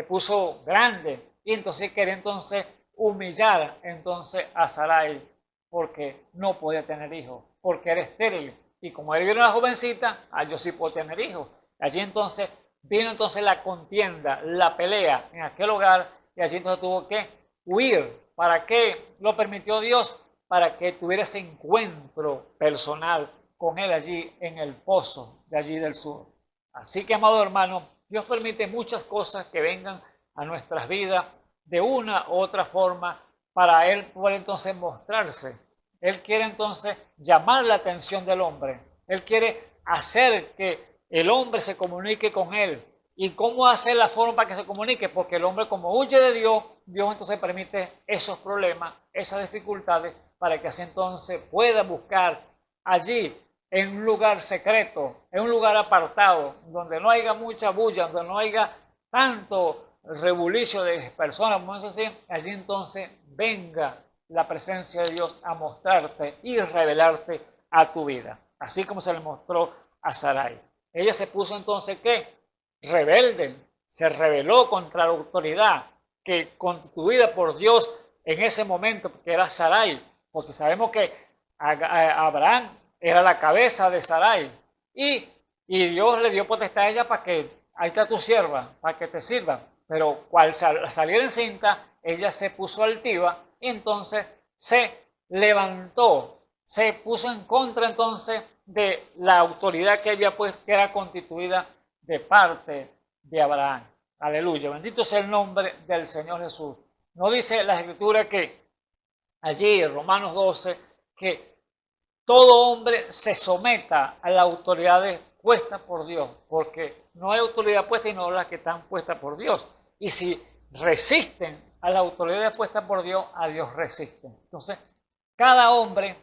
puso grande, y entonces quería entonces humillar entonces a Sarai, porque no podía tener hijos, porque era estéril. Y como él era una jovencita, yo sí puedo tener hijos. Allí entonces vino entonces la contienda, la pelea en aquel hogar, y allí entonces tuvo que huir. ¿Para qué lo permitió Dios? Para que tuviera ese encuentro personal con él allí en el pozo de allí del sur. Así que, amado hermano, Dios permite muchas cosas que vengan a nuestras vidas de una u otra forma para Él poder entonces mostrarse. Él quiere entonces llamar la atención del hombre. Él quiere hacer que el hombre se comunique con Él. ¿Y cómo hacer la forma para que se comunique? Porque el hombre, como huye de Dios, Dios entonces permite esos problemas, esas dificultades, para que así entonces pueda buscar allí, en un lugar secreto, en un lugar apartado, donde no haya mucha bulla, donde no haya tanto rebulicio de personas, vamos a decir, allí entonces venga la presencia de Dios a mostrarte y revelarte a tu vida. Así como se le mostró a Sarai. Ella se puso entonces, ¿qué? Rebelde, se rebeló contra la autoridad que constituida por Dios en ese momento, que era Sarai, porque sabemos que Abraham era la cabeza de Sarai y Dios le dio potestad a ella para que, ahí está tu sierva, para que te sirva. Pero al salir encinta, ella se puso altiva y entonces se levantó, se puso en contra entonces de la autoridad que había pues, que era constituida de parte de Abraham. Aleluya, bendito sea el nombre del Señor Jesús. No dice la Escritura que allí en Romanos 12 que todo hombre se someta a las autoridades puestas por Dios, porque no hay autoridad puesta y no las que están puestas por Dios. Y si resisten a las autoridades puestas por Dios, a Dios resisten. Entonces, cada hombre,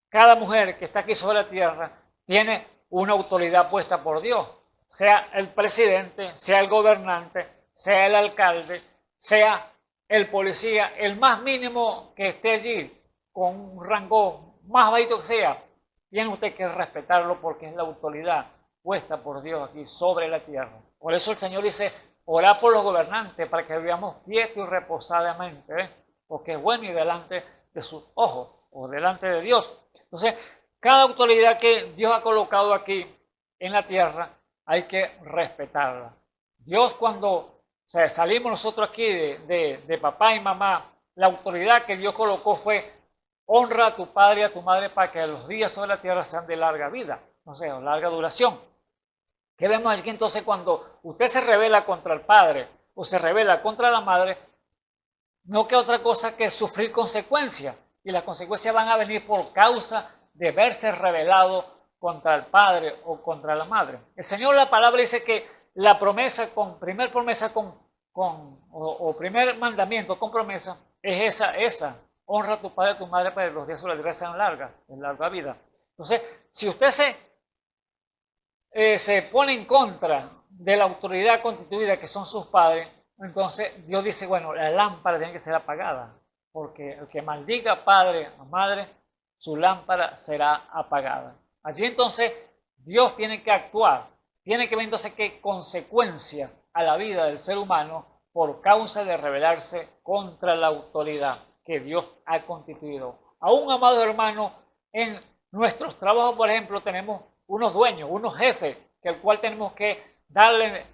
cada mujer que está aquí sobre la tierra tiene una autoridad puesta por Dios, sea el presidente, sea el gobernante, sea el alcalde, sea el policía, el más mínimo que esté allí, con un rango más bajito que sea, tiene usted que respetarlo porque es la autoridad puesta por Dios aquí sobre la tierra. Por eso el Señor dice, orad por los gobernantes para que vivamos quietos y reposadamente, porque es bueno y delante de sus ojos o delante de Dios. Entonces, cada autoridad que Dios ha colocado aquí en la tierra hay que respetarla. Dios, cuando salimos nosotros aquí de papá y mamá, la autoridad que Dios colocó fue: honra a tu padre y a tu madre para que los días sobre la tierra sean de larga vida, o sea, larga duración. ¿Qué vemos aquí entonces? Cuando usted se rebela contra el padre o se rebela contra la madre, no queda otra cosa que sufrir consecuencias, y las consecuencias van a venir por causa de verse rebelado contra el padre o contra la madre. El Señor, la palabra dice que la promesa primer mandamiento con promesa es esa: honra a tu padre y a tu madre para que los días sobre la tierra sean largas, en larga vida. Entonces, si usted se pone en contra de la autoridad constituida que son sus padres, entonces Dios dice, bueno, la lámpara tiene que ser apagada, porque el que maldiga padre o madre, su lámpara será apagada. Allí entonces Dios tiene que actuar, tiene que ver entonces qué consecuencias a la vida del ser humano por causa de rebelarse contra la autoridad que Dios ha constituido. Aún, amado hermano, en nuestros trabajos, por ejemplo, tenemos unos dueños, unos jefes, que al cual tenemos que darle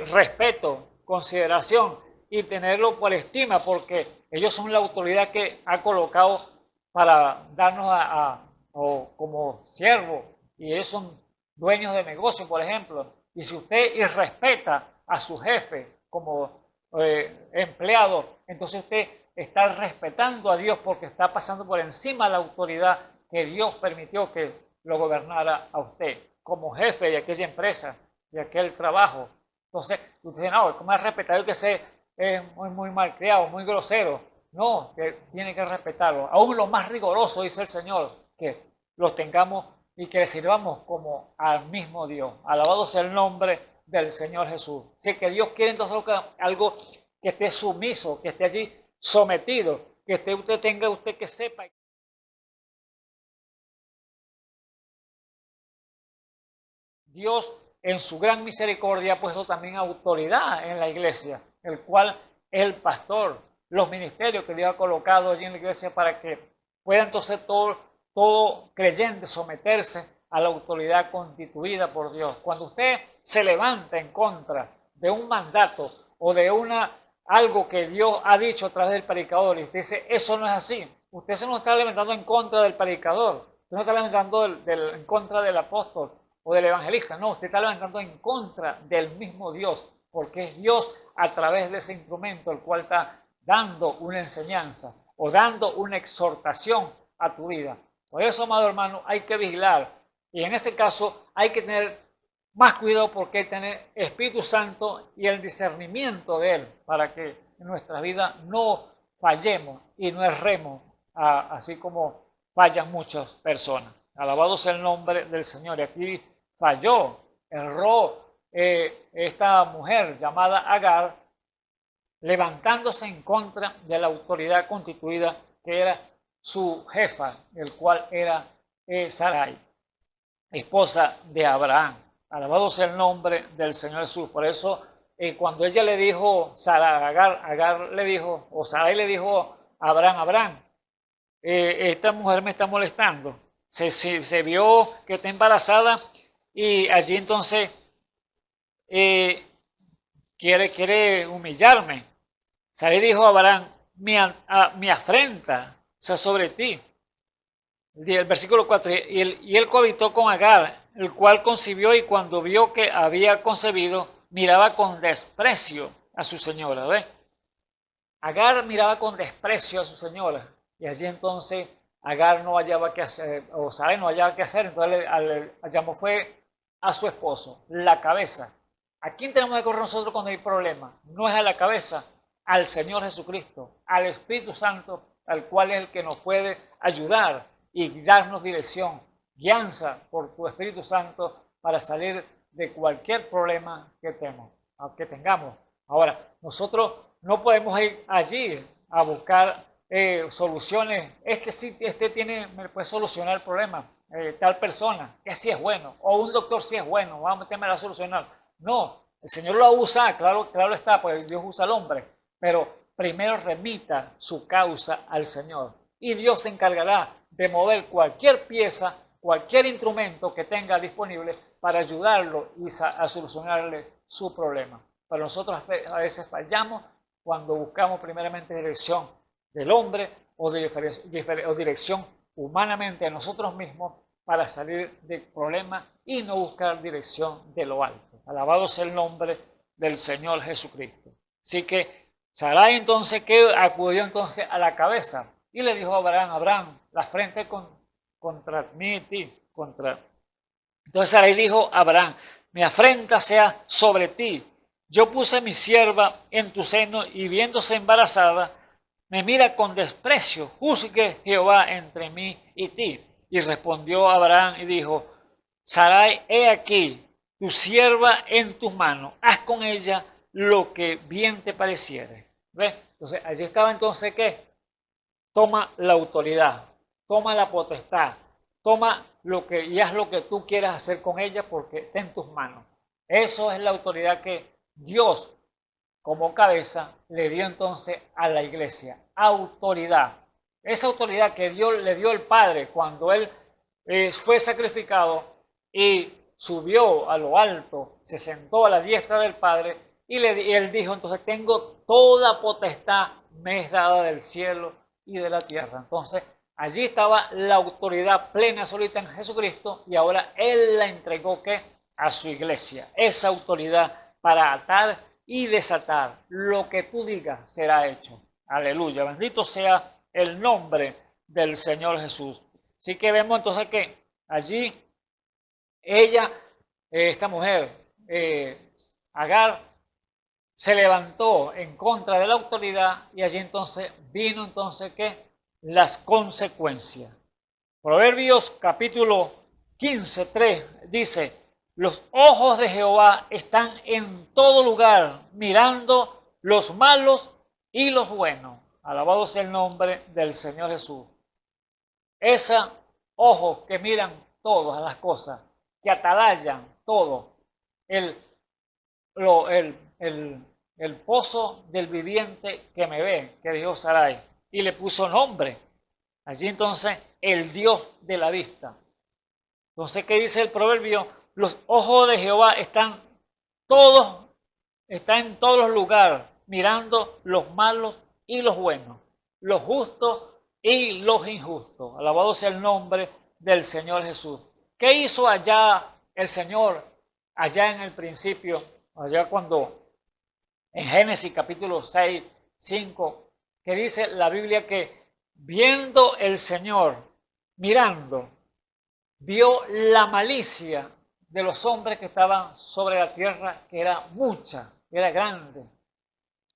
respeto, consideración y tenerlo por estima, porque ellos son la autoridad que ha colocado para darnos o como siervos, y ellos son dueños de negocio, por ejemplo. Y si usted irrespeta a su jefe como empleado, entonces usted está respetando a Dios, porque está pasando por encima de la autoridad que Dios permitió que lo gobernara a usted como jefe de aquella empresa, de aquel trabajo. Entonces usted dice, no, ¿cómo es respetado que sea muy malcriado, muy grosero? No, que tiene que respetarlo. Aún lo más rigoroso, dice el Señor, que los tengamos y que le sirvamos como al mismo Dios. Alabado sea el nombre del Señor Jesús. Así que Dios quiere entonces algo que esté sumiso, que esté allí sometido, que usted que sepa. Dios, en su gran misericordia, ha puesto también autoridad en la iglesia, el cual es el pastor, los ministerios que Dios ha colocado allí en la iglesia para que pueda entonces todo creyente someterse a la autoridad constituida por Dios. Cuando usted se levanta en contra de un mandato o de algo que Dios ha dicho a través del predicador y usted dice, eso no es así, usted se no está levantando en contra del predicador, usted no está levantando en contra del apóstol o del evangelista, no, usted está levantando en contra del mismo Dios, porque es Dios a través de ese instrumento el cual está dando una enseñanza o dando una exhortación a tu vida. Por eso, amado hermano, hay que vigilar, y en este caso hay que tener más cuidado, porque hay que tener Espíritu Santo y el discernimiento de Él para que en nuestra vida no fallemos y no erremos, así como fallan muchas personas. Alabado sea el nombre del Señor. Y aquí erró esta mujer llamada Agar, levantándose en contra de la autoridad constituida que era su jefa, el cual era Sarai, esposa de Abraham. Alabado sea el nombre del Señor Jesús. Por eso, cuando ella le dijo, Agar le dijo, o Sarai le dijo a Abraham, esta mujer me está molestando. Se vio que está embarazada y allí entonces quiere humillarme. Sarai dijo a Abraham, mi afrenta sea sobre ti. El versículo 4, y él cohabitó con Agar, el cual concibió, y cuando vio que había concebido, miraba con desprecio a su señora. ¿Ves? Agar miraba con desprecio a su señora, y allí entonces Agar no hallaba qué hacer, o Sarai no hallaba qué hacer, entonces llamó fue a su esposo, la cabeza. ¿A quién tenemos que correr nosotros cuando hay problemas? No es a la cabeza, al Señor Jesucristo, al Espíritu Santo, al cual es el que nos puede ayudar y darnos dirección, guianza por tu Espíritu Santo para salir de cualquier problema que tengamos. Ahora, nosotros no podemos ir allí a buscar soluciones. Me puede solucionar el problema, tal persona, que sí es bueno, o un doctor sí es bueno, vamos a meterme a solucionar. No, el Señor lo usa, claro está, porque Dios usa al hombre, pero primero remita su causa al Señor y Dios se encargará de mover cualquier pieza, cualquier instrumento que tenga disponible para ayudarlo y a solucionarle su problema. Pero nosotros a veces fallamos cuando buscamos primeramente dirección del hombre o dirección humanamente a nosotros mismos para salir del problema y no buscar dirección de lo alto. Alabado sea el nombre del Señor Jesucristo. Así que Sarai entonces, que acudió entonces a la cabeza y le dijo a Abraham: Abraham, la frente contra mí y ti. Entonces Sarai dijo a Abraham: mi afrenta sea sobre ti. Yo puse mi sierva en tu seno y viéndose embarazada, me mira con desprecio. Juzgue Jehová entre mí y ti. Y respondió Abraham y dijo: Sarai, he aquí tu sierva en tus manos, haz con ella lo que bien te pareciere. ¿Ves? Entonces allí estaba entonces ¿qué? Toma la autoridad, toma la potestad, toma lo que y haz lo que tú quieras hacer con ella porque está en tus manos. Eso es la autoridad que Dios como cabeza le dio entonces a la iglesia. Autoridad. Esa autoridad que Dios le dio el Padre cuando Él fue sacrificado y subió a lo alto, se sentó a la diestra del Padre y Él dijo: entonces tengo toda potestad, me es dada del cielo y de la tierra. Entonces allí estaba la autoridad plena, absoluta en Jesucristo, y ahora Él la entregó ¿qué? A su iglesia. Esa autoridad para atar y desatar. Lo que tú digas será hecho. Aleluya. Bendito sea el nombre del Señor Jesús. Así que vemos entonces que allí ella, esta mujer, Agar, se levantó en contra de la autoridad y allí entonces vino entonces ¿qué? Las consecuencias. Proverbios capítulo 15:3 dice: los ojos de Jehová están en todo lugar, mirando los malos y los buenos. Alabado sea el nombre del Señor Jesús. Esos ojos que miran todas las cosas, que atalayan todo, el pozo del viviente que me ve, que dijo Sarai, y le puso nombre. Allí entonces el Dios de la vista. Entonces, ¿qué dice el proverbio? Los ojos de Jehová están en todos los lugares, mirando los malos y los buenos, los justos y los injustos. Alabado sea el nombre del Señor Jesús. ¿Qué hizo allá el Señor, allá en el principio, allá cuando en Génesis capítulo 6, 5, que dice la Biblia que viendo el Señor, mirando, vio la malicia de los hombres que estaban sobre la tierra, que era mucha, era grande.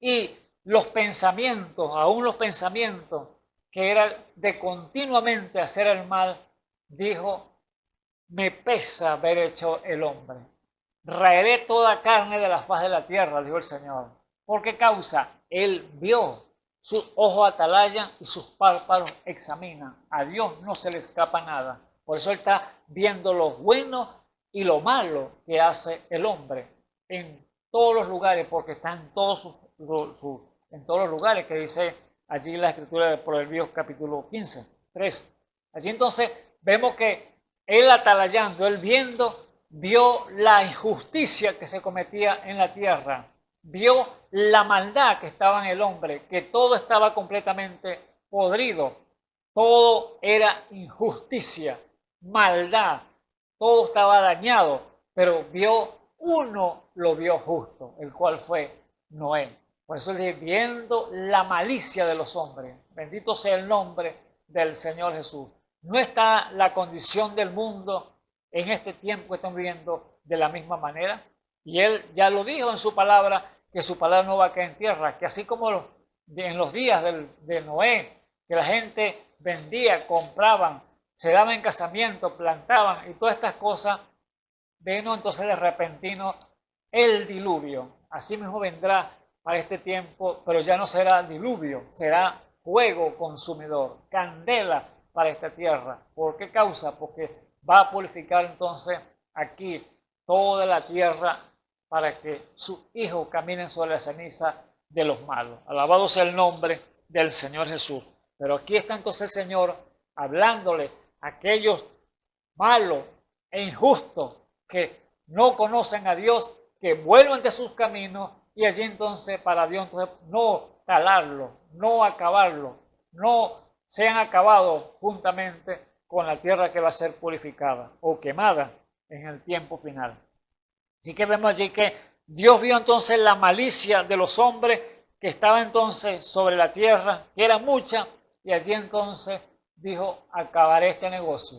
Y los pensamientos, aún los pensamientos, que era de continuamente hacer el mal, dijo: me pesa haber hecho el hombre. Raeré toda carne de la faz de la tierra, dijo el Señor. ¿Por qué causa? Él vio, sus ojos atalayan y sus párpados examinan. A Dios no se le escapa nada. Por eso Él está viendo lo bueno y lo malo que hace el hombre en todos los lugares, porque está en todos los lugares, que dice allí la escritura de Proverbios capítulo 15, 3. Allí entonces vemos que Él atalayando, Él viendo, vio la injusticia que se cometía en la tierra, vio la maldad que estaba en el hombre, que todo estaba completamente podrido, todo era injusticia, maldad, todo estaba dañado, pero uno lo vio justo, el cual fue Noé. Por eso dice: viendo la malicia de los hombres. Bendito sea el nombre del Señor Jesús. No está la condición del mundo en este tiempo que estamos viviendo de la misma manera. Y Él ya lo dijo en su palabra, que su palabra no va a caer en tierra, que así como en los días de Noé, que la gente vendía, compraban, se daban en casamiento, plantaban y todas estas cosas, vino entonces de repentino el diluvio. Así mismo vendrá para este tiempo, pero ya no será diluvio, será fuego consumidor, candela para esta tierra. ¿Por qué causa? Porque va a purificar entonces aquí toda la tierra para que sus hijos caminen sobre la ceniza de los malos. Alabado sea el nombre del Señor Jesús. Pero aquí está entonces el Señor hablándole a aquellos malos e injustos que no conocen a Dios, que vuelvan de sus caminos y allí entonces para Dios entonces no talarlo, no acabarlo, no sean acabados juntamente con la tierra que va a ser purificada o quemada en el tiempo final. Así que vemos allí que Dios vio entonces la malicia de los hombres que estaba entonces sobre la tierra, que era mucha, y allí entonces dijo, acabaré este negocio,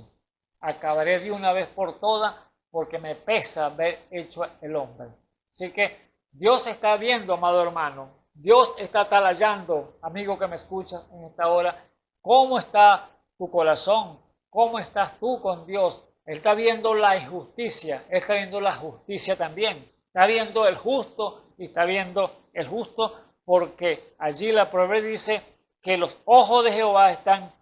acabaré de una vez por todas, porque me pesa haber hecho el hombre. Así que Dios está viendo, amado hermano, Dios está atalayando, amigo que me escuchas en esta hora, cómo está tu corazón, cómo estás tú con Dios. Él está viendo la injusticia, Él está viendo la justicia también, está viendo el justo y está viendo el justo, porque allí la proverbia dice que los ojos de Jehová están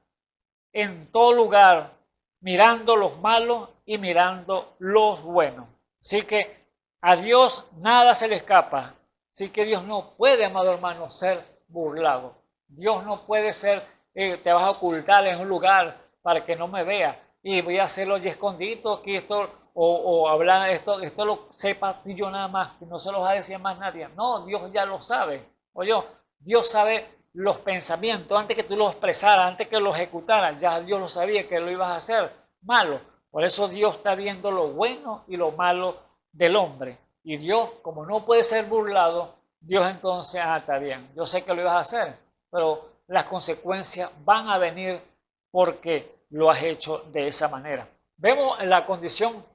en todo lugar, mirando los malos y mirando los buenos. Así que a Dios nada se le escapa. Así que Dios no puede, amado hermano, ser burlado. Dios no puede ser, te vas a ocultar en un lugar para que no me vea y voy a hacerlo y escondido aquí esto o hablar esto lo sepa tú y yo nada más, que no se los va a decir más nadie. No, Dios ya lo sabe. Oye, Dios sabe los pensamientos antes que tú los expresaras, antes que los ejecutaras, ya Dios lo sabía que lo ibas a hacer malo. Por eso Dios está viendo lo bueno y lo malo del hombre. Y Dios, como no puede ser burlado, Dios entonces, está bien, yo sé que lo ibas a hacer, pero las consecuencias van a venir porque lo has hecho de esa manera. Vemos la condición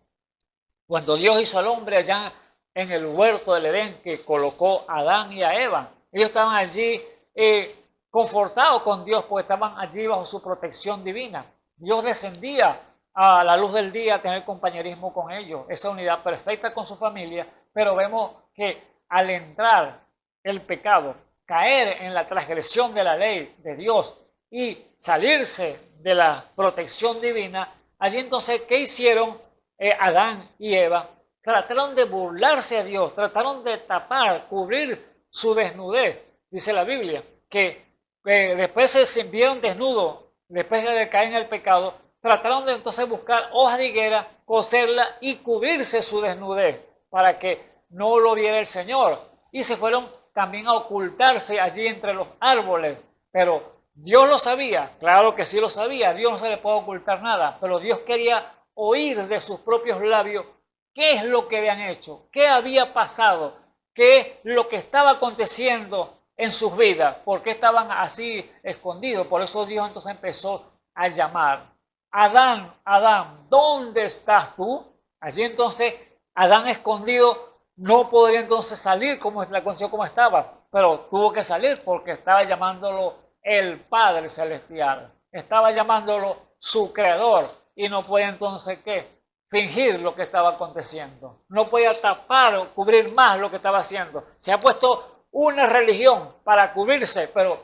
cuando Dios hizo al hombre allá en el huerto del Edén, que colocó a Adán y a Eva. Ellos estaban allí confortados con Dios, porque estaban allí bajo su protección divina. Dios descendía a la luz del día a tener compañerismo con ellos, esa unidad perfecta con su familia, pero vemos que al entrar el pecado, caer en la transgresión de la ley de Dios y salirse de la protección divina, allí entonces, ¿qué hicieron Adán y Eva? Trataron de burlarse a Dios, trataron de tapar, cubrir su desnudez. Dice la Biblia que después se vieron desnudos, después de caer en el pecado, trataron de entonces buscar hojas de higuera, coserla y cubrirse su desnudez para que no lo viera el Señor. Y se fueron también a ocultarse allí entre los árboles. Pero Dios lo sabía, claro que sí lo sabía, a Dios no se le puede ocultar nada, pero Dios quería oír de sus propios labios qué es lo que habían hecho, qué había pasado, qué es lo que estaba aconteciendo en sus vidas, por qué estaban así escondidos. Por eso Dios entonces empezó a llamar. Adán, Adán, ¿dónde estás tú? Allí entonces Adán escondido no podía entonces salir como la condición como estaba, pero tuvo que salir porque estaba llamándolo el Padre Celestial, estaba llamándolo su Creador y no podía entonces ¿qué? Fingir lo que estaba aconteciendo, no podía tapar o cubrir más lo que estaba haciendo. Se ha puesto una religión para cubrirse, pero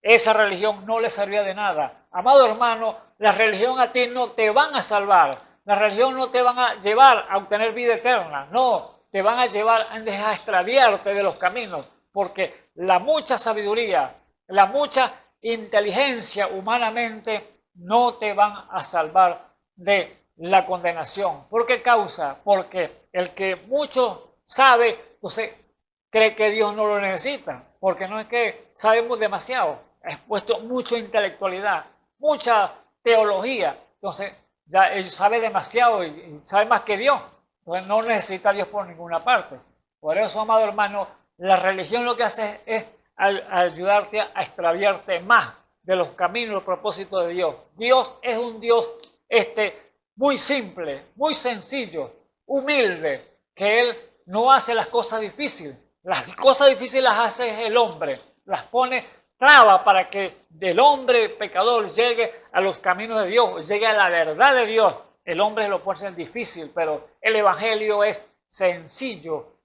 esa religión no le servía de nada. Amado hermano, la religión a ti no te van a salvar, la religión no te van a llevar a obtener vida eterna, no, te van a llevar a extraviarte de los caminos, porque la mucha sabiduría, la mucha inteligencia humanamente no te van a salvar de la condenación. ¿Por qué causa? Porque el que mucho sabe, entonces cree que Dios no lo necesita, porque no es que sabemos demasiado, es puesto mucha intelectualidad, mucha teología, entonces ya él sabe demasiado y sabe más que Dios, entonces no necesita a Dios por ninguna parte. Por eso, amado hermano, la religión lo que hace es ayudarte a extraviarte más de los caminos y los propósitos de Dios. Dios es un Dios muy simple, muy sencillo, humilde, que Él no hace las cosas difíciles. Las cosas difíciles las hace el hombre, las pone traba para que el hombre pecador llegue a los caminos de Dios, llegue a la verdad de Dios. El hombre lo puede hacer difícil, pero el evangelio es sencillo.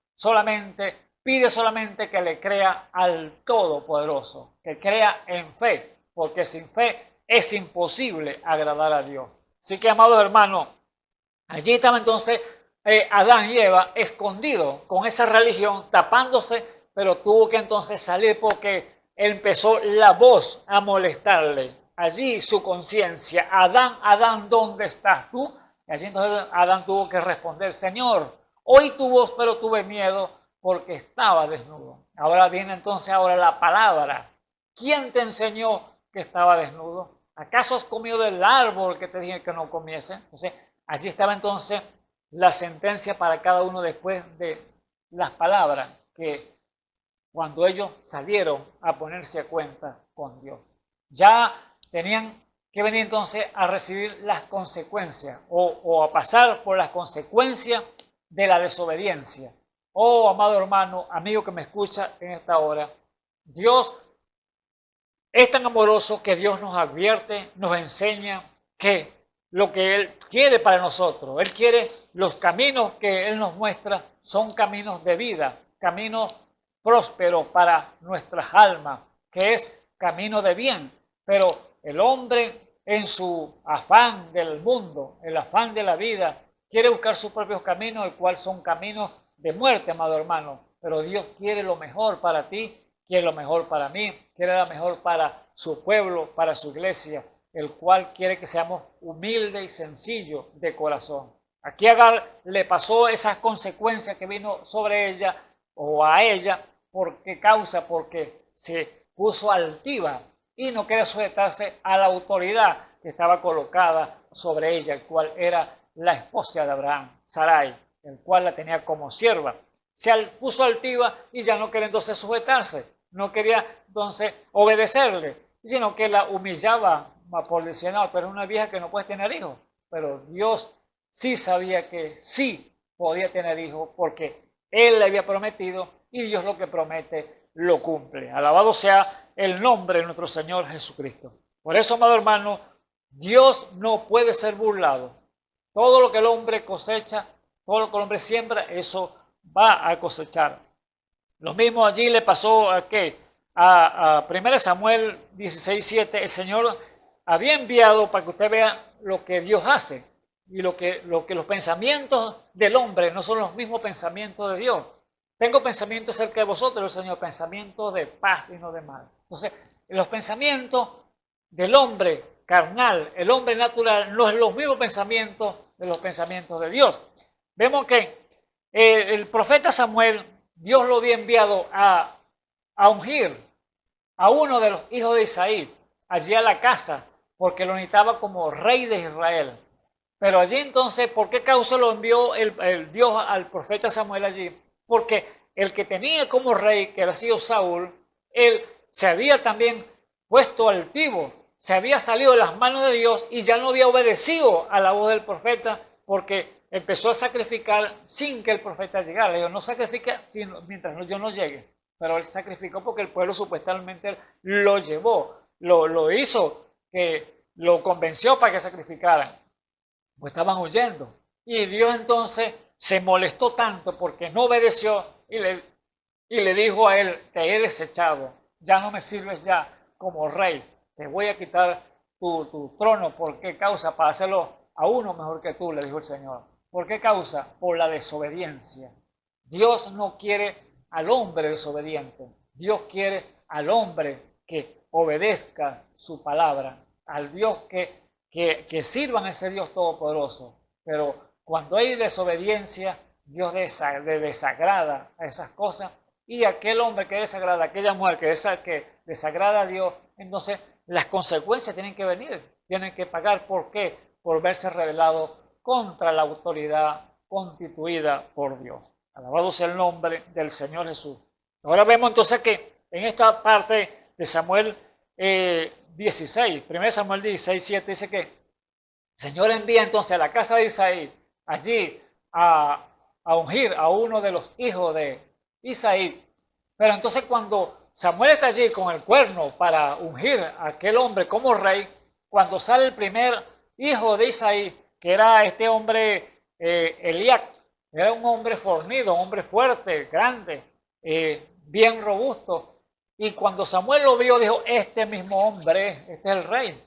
Pide solamente que le crea al Todopoderoso, que crea en fe, porque sin fe es imposible agradar a Dios. Así que, amados hermanos, allí estaba entonces Adán y Eva escondidos con esa religión, tapándose, pero tuvo que entonces salir porque empezó la voz a molestarle. Allí su conciencia, Adán, Adán, ¿dónde estás tú? Y allí entonces Adán tuvo que responder, Señor, oí tu voz, pero tuve miedo porque estaba desnudo. Ahora viene entonces la palabra. ¿Quién te enseñó que estaba desnudo? ¿Acaso has comido del árbol que te dije que no comiese? Entonces, allí estaba entonces la sentencia para cada uno después de las palabras que cuando ellos salieron a ponerse a cuenta con Dios. Ya tenían que venir entonces a recibir las consecuencias o a pasar por las consecuencias de la desobediencia. Oh, amado hermano, amigo que me escucha en esta hora, Dios es tan amoroso que Dios nos advierte, nos enseña que lo que Él quiere para nosotros, Él quiere los caminos que Él nos muestra, son caminos de vida, caminos prósperos para nuestras almas, que es camino de bien. Pero el hombre en su afán del mundo, el afán de la vida, quiere buscar sus propios caminos, el cual son caminos de muerte, amado hermano. Pero Dios quiere lo mejor para ti, quiere lo mejor para mí, quiere lo mejor para su pueblo, para su iglesia, el cual quiere que seamos humildes y sencillos de corazón. Aquí a Agar le pasó esas consecuencias que vino sobre ella o a ella. ¿Por qué causa? Porque se puso altiva y no quería sujetarse a la autoridad que estaba colocada sobre ella, el cual era la esposa de Abraham, Sarai, el cual la tenía como sierva. Se puso altiva y ya no quería entonces sujetarse, no quería entonces obedecerle, sino que la humillaba por decir, no, pero es una vieja que no puede tener hijos. Pero Dios sí sabía que sí podía tener hijos porque Él le había prometido y Dios lo que promete lo cumple. Alabado sea el nombre de nuestro Señor Jesucristo. Por eso, amado hermano, Dios no puede ser burlado. Todo lo que el hombre cosecha, todo lo que el hombre siembra, eso va a cosechar. Lo mismo allí le pasó a 1 Samuel 16:7. El Señor había enviado para que usted vea lo que Dios hace y lo que los pensamientos del hombre no son los mismos pensamientos de Dios. Tengo pensamientos acerca de vosotros, el Señor, pensamientos de paz y no de mal. Entonces, los pensamientos del hombre carnal, el hombre natural, no es los mismos pensamientos de los pensamientos de Dios. Vemos que el profeta Samuel, Dios lo había enviado a ungir a uno de los hijos de Isaí, allí a la casa, porque lo necesitaba como rey de Israel. Pero allí entonces, ¿por qué causa lo envió el Dios al profeta Samuel allí? Porque el que tenía como rey, que había sido Saúl, él se había también puesto altivo, se había salido de las manos de Dios y ya no había obedecido a la voz del profeta porque empezó a sacrificar sin que el profeta llegara. Le dijo, no sacrifica mientras yo no llegue. Pero él sacrificó porque el pueblo supuestamente lo llevó, lo hizo, que lo convenció para que sacrificaran. Pues estaban huyendo. Y Dios entonces se molestó tanto porque no obedeció y le dijo a él, te he desechado, ya no me sirves ya como rey, te voy a quitar tu trono. ¿Por qué causa? Para hacerlo a uno mejor que tú, le dijo el Señor. ¿Por qué causa? Por la desobediencia. Dios no quiere al hombre desobediente. Dios quiere al hombre que obedezca su palabra, al Dios que sirvan a ese Dios todopoderoso. Pero cuando hay desobediencia, Dios desagrada a esas cosas, y aquel hombre que desagrada, aquella mujer que desagrada a Dios, entonces las consecuencias tienen que venir, tienen que pagar. ¿Por qué? Por verse rebelado contra la autoridad constituida por Dios. Alabado sea el nombre del Señor Jesús. Ahora vemos entonces que en esta parte de Samuel 16, 1 Samuel 16, 7, dice que el Señor envía entonces a la casa de Isaí, allí a ungir a uno de los hijos de Isaí. Pero entonces cuando Samuel está allí con el cuerno para ungir a aquel hombre como rey, cuando sale el primer hijo de Isaí, que era este hombre Eliab, era un hombre fornido, un hombre fuerte, grande, bien robusto. Y cuando Samuel lo vio, dijo, este mismo hombre, este es el rey.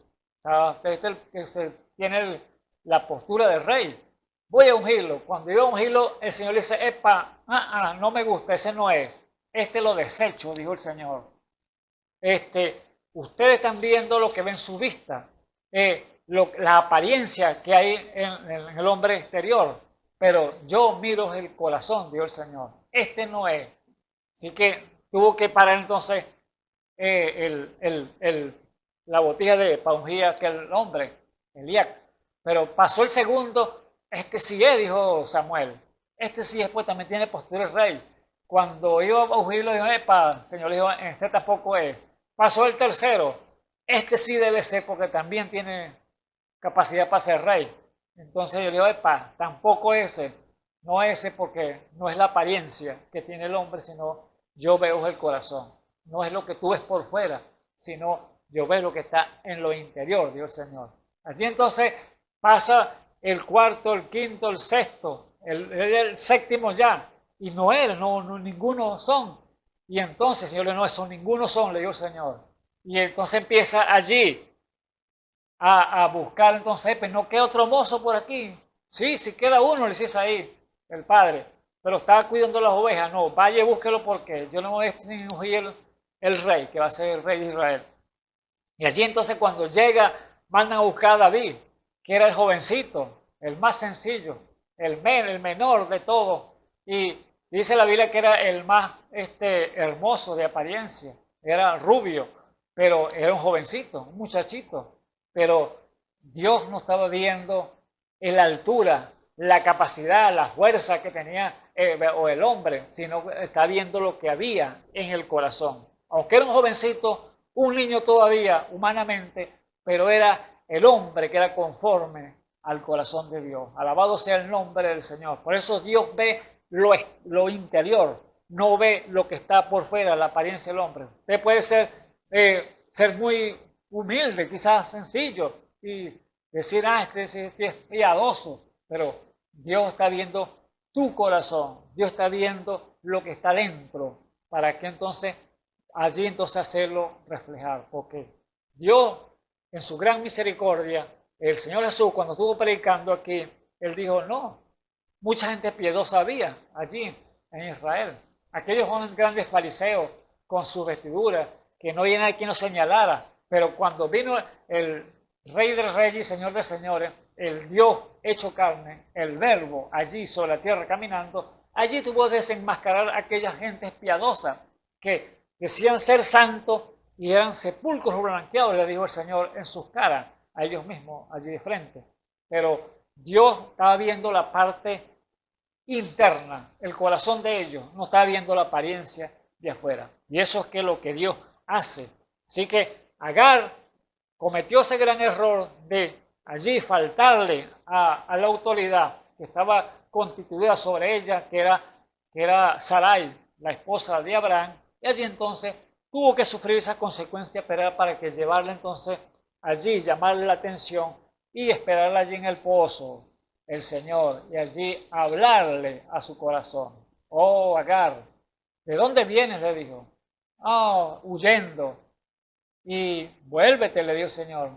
Este es el que tiene la postura de rey. Voy a ungirlo. Cuando iba a ungirlo, el Señor le dice, epa, no me gusta, ese no es. Este lo desecho, dijo el Señor. Ustedes están viendo lo que ven su vista. la apariencia que hay en el hombre exterior, pero yo miro el corazón, dijo el Señor. Este no es. Así que tuvo que parar entonces la botella para ungir a aquel hombre, Elías. Pero pasó el segundo, este sí es, dijo Samuel. Este sí es, pues también tiene postura de rey. Cuando iba a ungirlo, dijo, epa, Señor, le dijo, este tampoco es. Pasó el tercero, este sí debe ser porque también tiene capacidad para ser rey. Entonces yo le digo, epa, tampoco ese, no ese porque no es la apariencia que tiene el hombre, sino yo veo el corazón. No es lo que tú ves por fuera, sino yo veo lo que está en lo interior, dijo el Señor. Allí entonces pasa el cuarto, el quinto, el sexto, el séptimo ya, y no era, no, ninguno son. Y entonces, Señor, no, eso ninguno son, le dijo el Señor. Y entonces empieza allí a buscar, entonces, pues no queda otro mozo por aquí. Sí, si queda uno, le dice ahí el padre, pero estaba cuidando las ovejas. No, vaya y búsquelo porque yo no me voy a sin ungir el rey, que va a ser el rey de Israel. Y allí entonces cuando llega, mandan a buscar a David, que era el jovencito, el más sencillo, el menor de todos. Y dice la Biblia que era el más hermoso de apariencia, era rubio, pero era un jovencito, un muchachito. Pero Dios no estaba viendo en la altura, la capacidad, la fuerza que tenía o el hombre, sino está viendo lo que había en el corazón. Aunque era un jovencito, un niño todavía humanamente, pero era el hombre que era conforme al corazón de Dios. Alabado sea el nombre del Señor. Por eso Dios ve lo interior, no ve lo que está por fuera, la apariencia del hombre. Usted puede ser muy humilde, quizás sencillo, y decir, este sí es piadoso, pero Dios está viendo tu corazón, Dios está viendo lo que está dentro, para que entonces allí entonces hacerlo reflejar, porque Dios en su gran misericordia, el Señor Jesús cuando estuvo predicando aquí, Él dijo, no, mucha gente piedosa había allí en Israel, aquellos grandes fariseos con sus vestiduras, que no había nadie quien los señalara, pero cuando vino el Rey de Reyes y Señor de Señores, el Dios hecho carne, el Verbo allí sobre la tierra caminando, allí tuvo que desenmascarar a aquellas gentes piadosas que decían ser santos y eran sepulcros blanqueados, le dijo el Señor en sus caras a ellos mismos allí de frente. Pero Dios estaba viendo la parte interna, el corazón de ellos, no estaba viendo la apariencia de afuera. Y eso es que lo que Dios hace. Así que Agar cometió ese gran error de allí faltarle a la autoridad que estaba constituida sobre ella, que era Sarai, la esposa de Abraham, y allí entonces tuvo que sufrir esa consecuencia, pero era para que llevarle entonces allí, llamarle la atención y esperarla allí en el pozo, el Señor, y allí hablarle a su corazón. Oh, Agar, ¿de dónde vienes? Le dijo. Oh, huyendo. Y vuélvete, le dijo el Señor,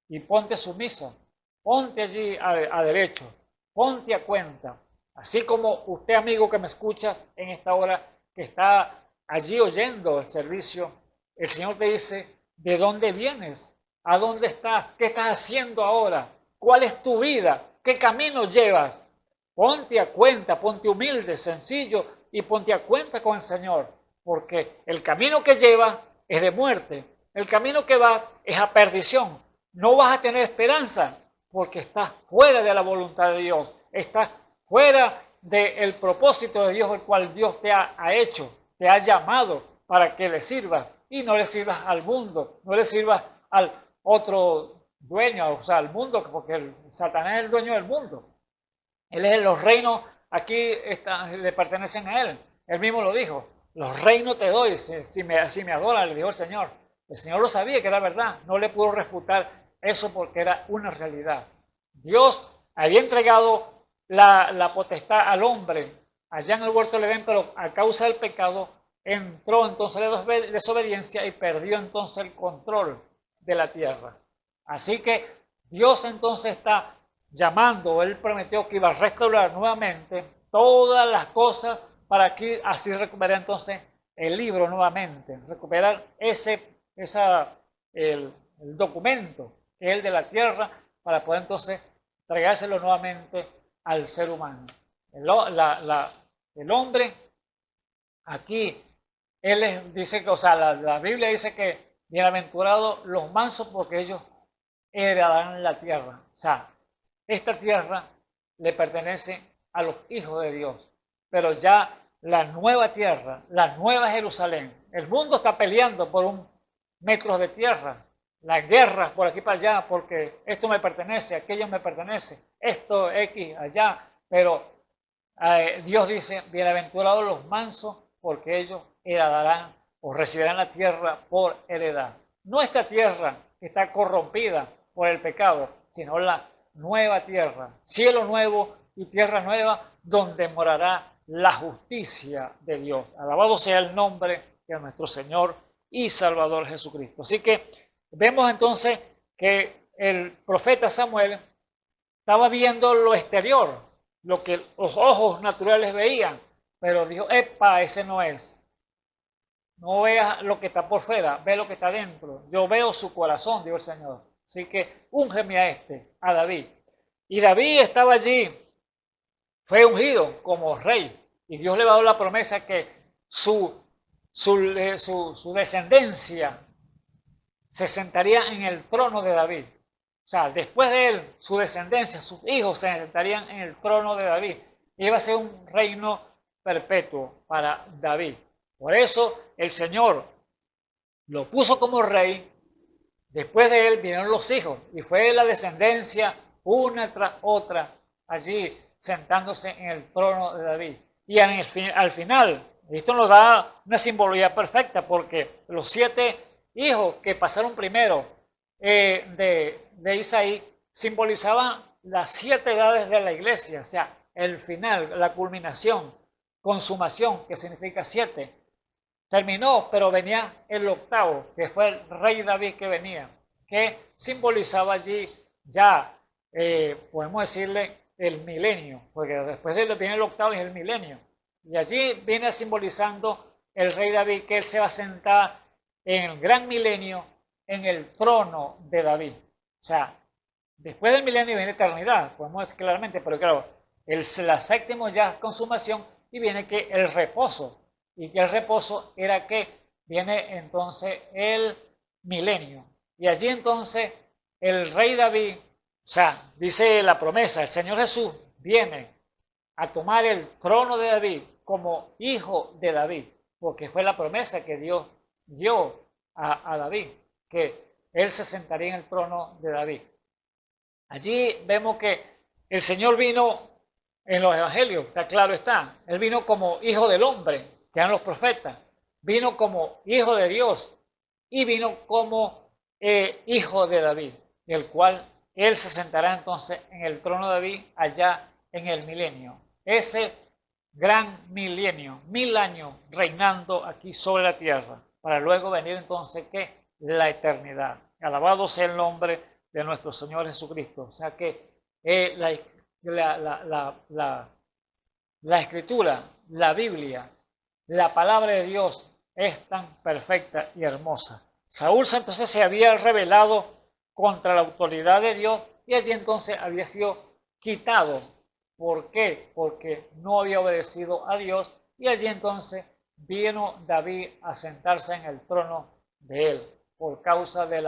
y ponte sumisa, ponte allí a derecho, ponte a cuenta. Así como usted, amigo que me escuchas en esta hora, que está allí oyendo el servicio, el Señor te dice, ¿de dónde vienes? ¿A dónde estás? ¿Qué estás haciendo ahora? ¿Cuál es tu vida? ¿Qué camino llevas? Ponte a cuenta, ponte humilde, sencillo y ponte a cuenta con el Señor, porque el camino que llevas es de muerte. El camino que vas es a perdición. No vas a tener esperanza porque estás fuera de la voluntad de Dios. Estás fuera del propósito de Dios, el cual Dios te ha hecho, te ha llamado para que le sirvas. Y no le sirvas al mundo, no le sirvas al otro dueño, o sea, al mundo, porque Satanás es el dueño del mundo. Él es los reinos, aquí le pertenecen a él. Él mismo lo dijo. Los reinos te doy si me adoras, le dijo el Señor. El Señor lo sabía que era verdad, no le pudo refutar eso porque era una realidad. Dios había entregado la potestad al hombre allá en el huerto del Edén, pero a causa del pecado entró entonces la desobediencia y perdió entonces el control de la tierra. Así que Dios entonces está llamando, Él prometió que iba a restaurar nuevamente todas las cosas para que así recuperar entonces el libro nuevamente, recuperar el documento que es el de la tierra, para poder entonces entregárselo nuevamente al ser humano. El hombre, aquí, dice que, o sea, la Biblia dice que bienaventurados los mansos porque ellos heredarán la tierra. O sea, esta tierra le pertenece a los hijos de Dios, pero ya la nueva tierra, la nueva Jerusalén, el mundo está peleando por un metro de tierra, las guerras por aquí para allá, porque esto me pertenece, aquello me pertenece, esto X allá, pero Dios dice, bienaventurados los mansos, porque ellos heredarán o recibirán la tierra por heredad. No esta tierra que está corrompida por el pecado, sino la nueva tierra, cielo nuevo y tierra nueva, donde morará la justicia de Dios. Alabado sea el nombre de nuestro Señor y Salvador Jesucristo. Así que vemos entonces que el profeta Samuel estaba viendo lo exterior, lo que los ojos naturales veían, pero dijo, epa, ese no es. No veas lo que está por fuera, ve lo que está dentro. Yo veo su corazón, dijo el Señor. Así que úngeme a David. Y David estaba allí, fue ungido como rey. Y Dios le va a dar la promesa que su descendencia se sentaría en el trono de David. O sea, después de él, su descendencia, sus hijos se sentarían en el trono de David. Y iba a ser un reino perpetuo para David. Por eso el Señor lo puso como rey. Después de él vinieron los hijos y fue la descendencia una tras otra allí sentándose en el trono de David. Y al final, esto nos da una simbología perfecta porque los 7 hijos que pasaron primero de Isaí simbolizaban las 7 edades de la iglesia, o sea, el final, la culminación, consumación, que significa 7. Terminó, pero venía el 8º, que fue el rey David que venía, que simbolizaba allí ya, podemos decirle, el milenio, porque después de él viene el 8º y el milenio. Y allí viene simbolizando el rey David, que él se va a sentar en el gran milenio, en el trono de David. O sea, después del milenio viene eternidad, podemos decir claramente, pero claro, la 7ª ya consumación y viene que el reposo. Y que el reposo era que viene entonces el milenio. Y allí entonces el rey David, o sea, dice la promesa, el Señor Jesús viene a tomar el trono de David como hijo de David, porque fue la promesa que Dios dio a David, que él se sentaría en el trono de David. Allí vemos que el Señor vino en los evangelios, está claro está, él vino como hijo del hombre, que eran los profetas, vino como hijo de Dios y vino como hijo de David, el cual él se sentará entonces en el trono de David allá en el milenio. Ese gran milenio, 1000 años reinando aquí sobre la tierra, para luego venir entonces ¿qué? La eternidad. Alabado sea el nombre de nuestro Señor Jesucristo. O sea que la Escritura, la Biblia, la palabra de Dios es tan perfecta y hermosa. Saúl entonces se había rebelado contra la autoridad de Dios y allí entonces había sido quitado. ¿Por qué? Porque no había obedecido a Dios y allí entonces vino David a sentarse en el trono de él por causa de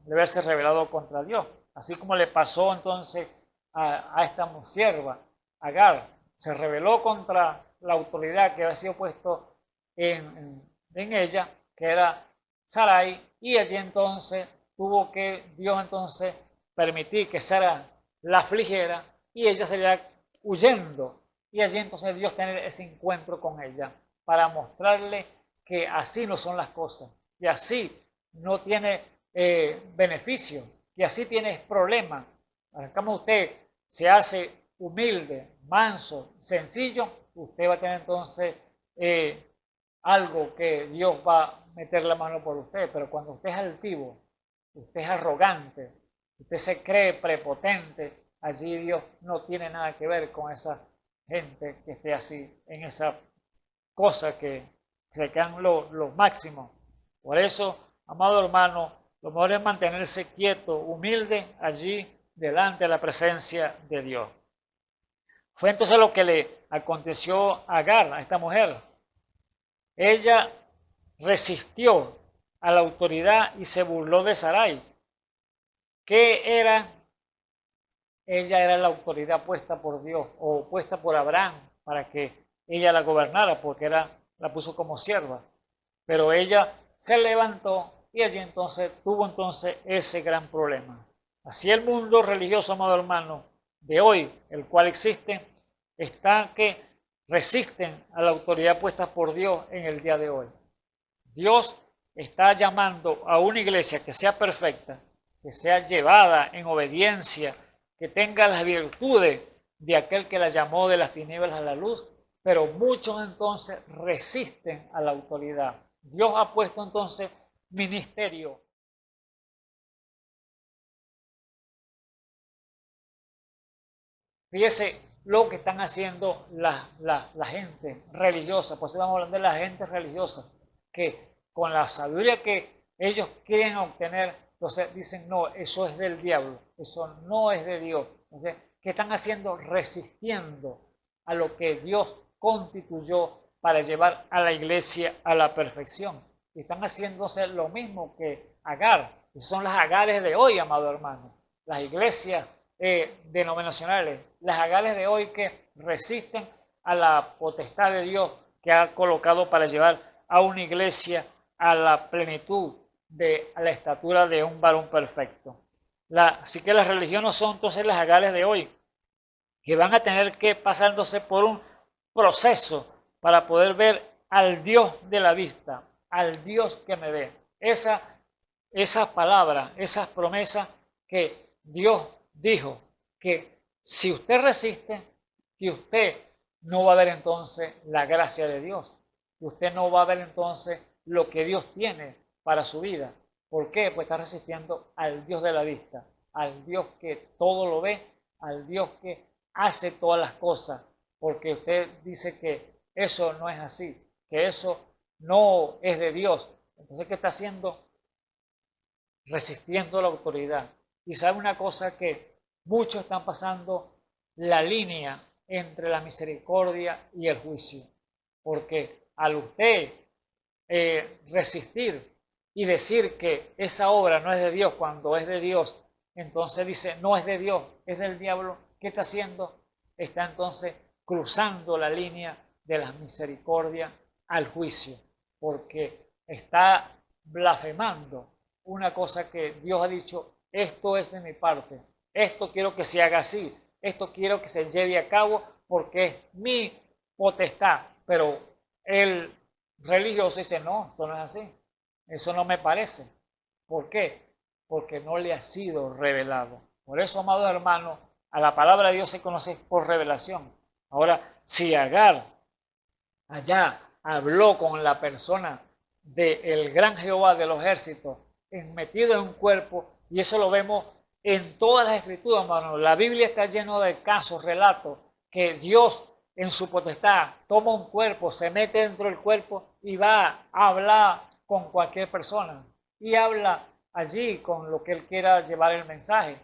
haberse rebelado contra Dios. Así como le pasó entonces a esta sierva, Agar, se rebeló contra la autoridad que había sido puesto en ella, que era Sarai, y allí entonces tuvo que Dios entonces permitir que Sara la afligiera y ella saliera huyendo. Y allí entonces Dios tener ese encuentro con ella para mostrarle que así no son las cosas, que así no tiene beneficio, que así tiene problemas. Como usted se hace humilde, manso, sencillo, usted va a tener entonces algo que Dios va a meter la mano por usted. Pero cuando usted es altivo, usted es arrogante, usted se cree prepotente, allí Dios no tiene nada que ver con esa gente que esté así, en esa cosa que se quedan los máximos. Por eso, amado hermano, Lo mejor es mantenerse quieto, humilde, allí delante de la presencia de Dios. Fue entonces lo que le aconteció a Agar, a esta mujer. Ella resistió a la autoridad y se burló de Sarai. ¿Qué era? Ella era la autoridad puesta por Dios o puesta por Abraham para que ella la gobernara, porque la puso como sierva. Pero ella se levantó y allí entonces tuvo ese gran problema. Así el mundo religioso, amado hermano, de hoy, el cual existe, está que resisten a la autoridad puesta por Dios en el día de hoy. Dios está llamando a una iglesia que sea perfecta, que sea llevada en obediencia, que tenga las virtudes de aquel que la llamó de las tinieblas a la luz, pero muchos entonces resisten a la autoridad. Dios ha puesto entonces ministerio. Fíjese lo que están haciendo la gente religiosa, pues estamos hablando de la gente religiosa, que con la sabiduría que ellos quieren obtener, entonces dicen, no, eso es del diablo, eso no es de Dios. Entonces, ¿qué están haciendo? Resistiendo a lo que Dios constituyó para llevar a la iglesia a la perfección. Y están haciéndose lo mismo que Agar, que son las Agares de hoy, amado hermano, las iglesias denominacionales, las Agares de hoy que resisten a la potestad de Dios que ha colocado para llevar a una iglesia a la plenitud, a la estatura de un varón perfecto. Así que las religiones son entonces las Agares de hoy, que van a tener que pasándose por un proceso para poder ver al Dios de la vista, al Dios que me ve. Esa palabra, esas promesas que Dios dijo, que si usted resiste, que usted no va a ver entonces la gracia de Dios, que usted no va a ver entonces lo que Dios tiene para su vida. ¿Por qué? Pues está resistiendo al Dios de la vista, al Dios que todo lo ve, al Dios que hace todas las cosas, porque usted dice que eso no es así, que eso no es de Dios. Entonces, ¿qué está haciendo? Resistiendo la autoridad. Y sabe una cosa, que muchos están pasando la línea entre la misericordia y el juicio, porque al usted resistir y decir que esa obra no es de Dios cuando es de Dios, entonces dice no es de Dios, es del diablo. ¿Qué está haciendo? Está entonces cruzando la línea de la misericordia al juicio, porque está blasfemando una cosa que Dios ha dicho, esto es de mi parte, esto quiero que se haga así, esto quiero que se lleve a cabo porque es mi potestad. Pero el religioso dice, no, esto no es así, eso no me parece. ¿Por qué? Porque no le ha sido revelado. Por eso, amado hermano, a la palabra de Dios se conoce por revelación. Ahora, si Agar allá habló con la persona del gran Jehová de los ejércitos, metido en un cuerpo, y eso lo vemos en todas las escrituras, hermano. La Biblia está llena de casos, relatos, que Dios en su potestad toma un cuerpo, se mete dentro del cuerpo y va a hablar con cualquier persona. Y habla allí con lo que él quiera llevar el mensaje.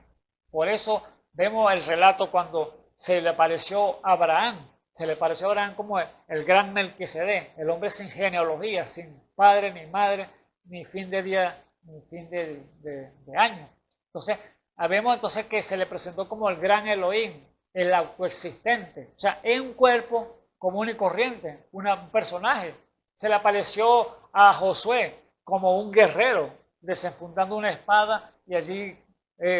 Por eso vemos el relato cuando se le apareció a Abraham. Se le pareció a Abraham como el gran Melquisedec, el hombre sin genealogía, sin padre ni madre, ni fin de día, ni fin de año. Entonces, vemos entonces que se le presentó como el gran Elohim, el autoexistente. O sea, es un cuerpo común y corriente, un personaje. Se le apareció a Josué como un guerrero, desenfundando una espada, y allí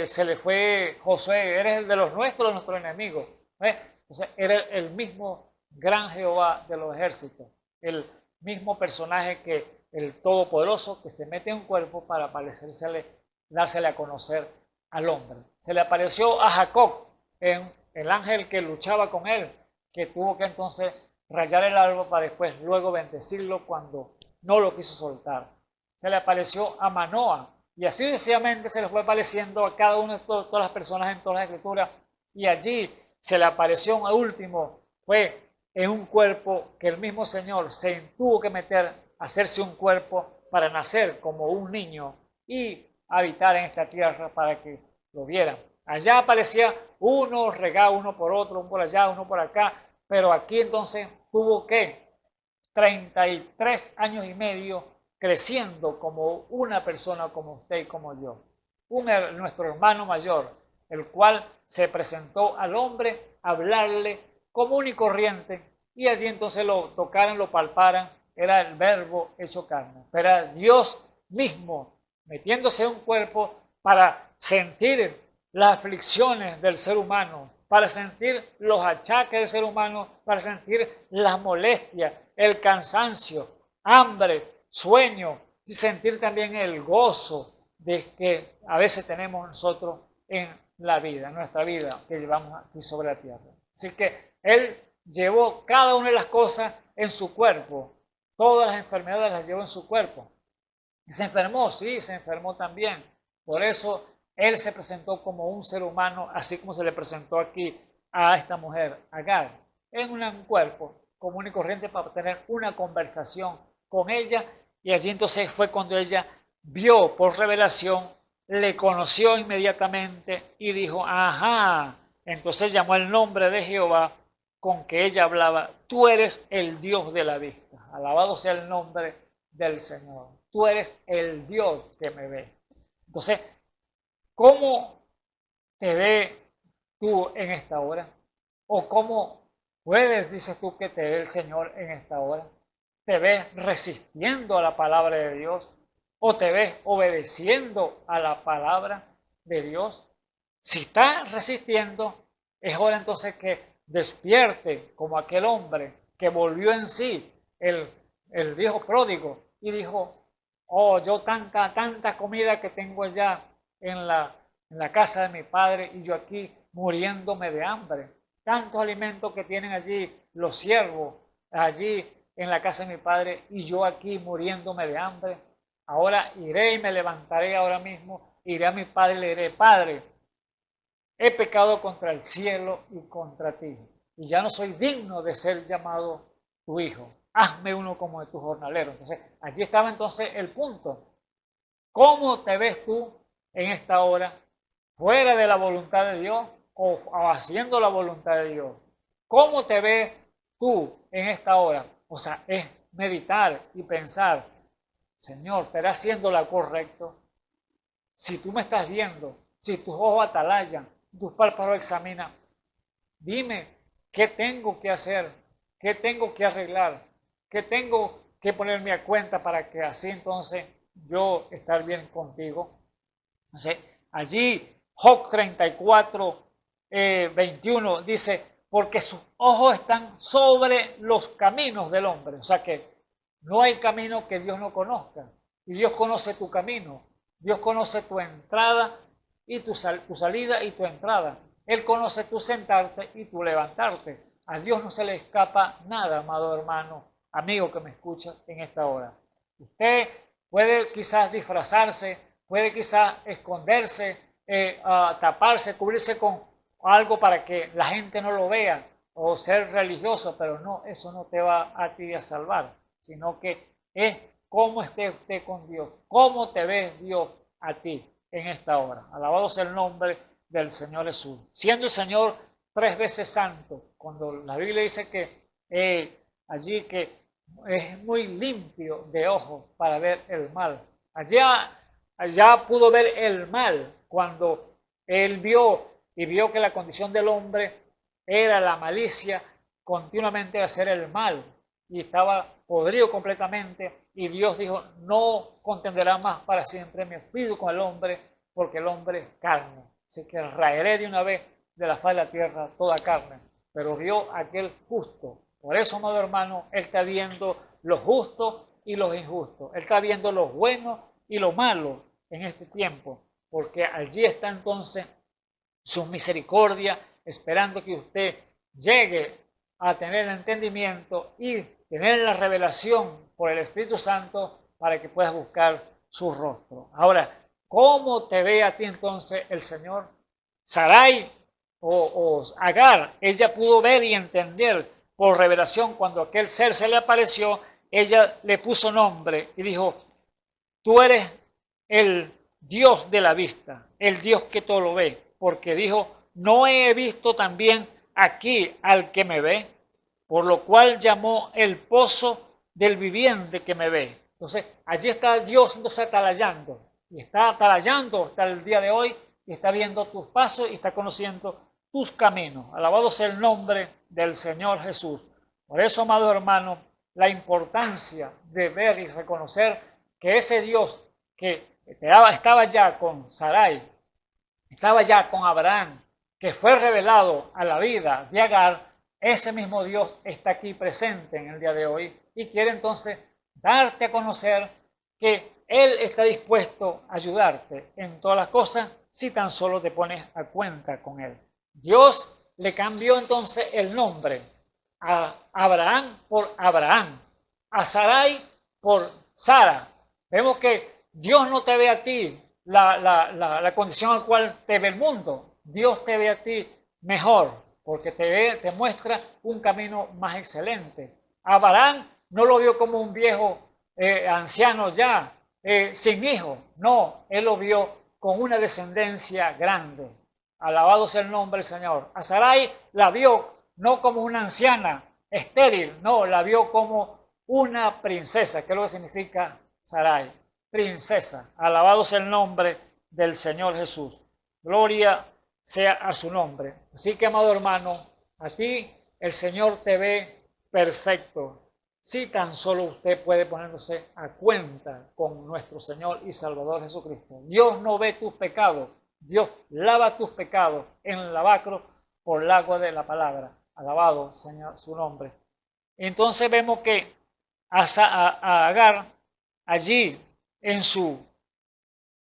se le fue, Josué, eres el de los nuestros, nuestro enemigo. Entonces, era el mismo gran Jehová de los ejércitos, el mismo personaje que el Todopoderoso, que se mete en un cuerpo para dársele a conocer al hombre. Se le apareció a Jacob, el ángel que luchaba con él, que tuvo que entonces rayar el árbol para después luego bendecirlo cuando no lo quiso soltar. Se le apareció a Manoa, y así sucesivamente se le fue apareciendo a cada uno de todas las personas en todas las escrituras, y allí se le apareció a último, fue en un cuerpo que el mismo Señor se tuvo que meter, hacerse un cuerpo para nacer como un niño y a habitar en esta tierra para que lo vieran. Allá aparecía uno, regaba uno por otro, uno por allá, uno por acá, pero aquí entonces tuvo que 33 años y medio creciendo como una persona como usted y como yo. Nuestro hermano mayor, el cual se presentó al hombre a hablarle común y corriente, y allí entonces lo tocaran, lo palparan, era el verbo hecho carne. Pero era Dios mismo metiéndose en un cuerpo para sentir las aflicciones del ser humano, para sentir los achaques del ser humano, para sentir las molestias, el cansancio, hambre, sueño, y sentir también el gozo de que a veces tenemos nosotros en la vida, en nuestra vida que llevamos aquí sobre la tierra. Así que Él llevó cada una de las cosas en su cuerpo, todas las enfermedades las llevó en su cuerpo. Y se enfermó, sí, se enfermó también. Por eso Él se presentó como un ser humano, así como se le presentó aquí a esta mujer, Agar, en un cuerpo común y corriente para tener una conversación con ella. Y allí entonces fue cuando ella vio por revelación, le conoció inmediatamente y dijo, ajá, entonces llamó el nombre de Jehová con que ella hablaba, tú eres el Dios de la vista, alabado sea el nombre del Señor, tú eres el Dios que me ve. Entonces, ¿cómo te ve tú en esta hora? ¿O cómo puedes, dices tú, que te ve el Señor en esta hora? ¿Te ves resistiendo a la palabra de Dios? ¿O te ves obedeciendo a la palabra de Dios? Si estás resistiendo, es hora entonces que despierte como aquel hombre que volvió en sí, el viejo pródigo, y dijo, oh, yo tanta comida que tengo allá en la casa de mi padre y yo aquí muriéndome de hambre. Tantos alimentos que tienen allí los siervos, allí en la casa de mi padre y yo aquí muriéndome de hambre. Ahora iré y me levantaré ahora mismo, iré a mi padre y le diré, Padre, he pecado contra el cielo y contra ti, y ya no soy digno de ser llamado tu hijo. Hazme uno como de tus jornaleros. Entonces, allí estaba entonces el punto. ¿Cómo te ves tú en esta hora? ¿Fuera de la voluntad de Dios o haciendo la voluntad de Dios? ¿Cómo te ves tú en esta hora? O sea, es meditar y pensar, Señor, ¿estaré haciendo lo correcto? Si tú me estás viendo, si tus ojos atalayan, si tus párpados examinan, dime qué tengo que hacer, qué tengo que arreglar, qué tengo que ponerme a cuenta para que así entonces yo estar bien contigo. Entonces, allí Job 34, 21 dice, porque sus ojos están sobre los caminos del hombre. O sea que no hay camino que Dios no conozca. Y Dios conoce tu camino. Dios conoce tu entrada y tu salida y tu entrada. Él conoce tu sentarte y tu levantarte. A Dios no se le escapa nada, amado hermano, amigo que me escucha en esta hora. Usted puede quizás disfrazarse, puede quizás esconderse, taparse, cubrirse con algo para que la gente no lo vea o ser religioso, pero no, eso no te va a ti a salvar, sino que es cómo esté usted con Dios, cómo te ves Dios a ti en esta hora. Alabado sea el nombre del Señor Jesús. Siendo el Señor 3 veces santo, cuando la Biblia dice que allí que es muy limpio de ojos para ver el mal. Allá pudo ver el mal cuando él vio que la condición del hombre era la malicia, continuamente hacer el mal, y estaba podrido completamente, y Dios dijo, no contenderá más para siempre mi espíritu con el hombre, porque el hombre es carne. Así que raeré de una vez de la faz de la tierra toda carne, pero vio aquel justo. Por eso, amado hermano, Él está viendo los justos y los injustos. Él está viendo los buenos y los malos en este tiempo, porque allí está entonces su misericordia, esperando que usted llegue a tener el entendimiento y tener la revelación por el Espíritu Santo para que puedas buscar su rostro. Ahora, ¿cómo te ve a ti entonces el Señor? Sarai o Agar, ella pudo ver y entender por revelación cuando aquel ser se le apareció, ella le puso nombre y dijo, tú eres el Dios de la vista, el Dios que todo lo ve, porque dijo, no he visto también aquí al que me ve, por lo cual llamó el pozo del viviente que me ve. Entonces, allí está Dios entonces atalayando, y está atalayando hasta el día de hoy, y está viendo tus pasos y está conociendo tus caminos. Alabado sea el nombre del Señor Jesús. Por eso, amado hermano, la importancia de ver y reconocer que ese Dios que estaba ya con Sarai, estaba ya con Abraham, que fue revelado a la vida de Agar, ese mismo Dios está aquí presente en el día de hoy y quiere entonces darte a conocer que Él está dispuesto a ayudarte en todas las cosas si tan solo te pones a cuenta con Él. Dios le cambió entonces el nombre a Abraham por Abraham, a Sarai por Sara. Vemos que Dios no te ve a ti la condición al cual te ve el mundo. Dios te ve a ti mejor, porque te muestra un camino más excelente. Abraham no lo vio como un viejo anciano ya, sin hijo. No, él lo vio con una descendencia grande. Alabado sea el nombre del Señor. A Sarai la vio no como una anciana estéril, no, la vio como una princesa. ¿Qué es lo que significa Sarai? Princesa. Alabado sea el nombre del Señor Jesús. Gloria sea a su nombre. Así que, amado hermano, a ti el Señor te ve perfecto. Si tan solo usted puede ponerse a cuenta con nuestro Señor y Salvador Jesucristo. Dios no ve tus pecados. Dios lava tus pecados en el lavacro por el agua de la palabra. Alabado, Señor, su nombre. Entonces vemos que a Agar, allí en su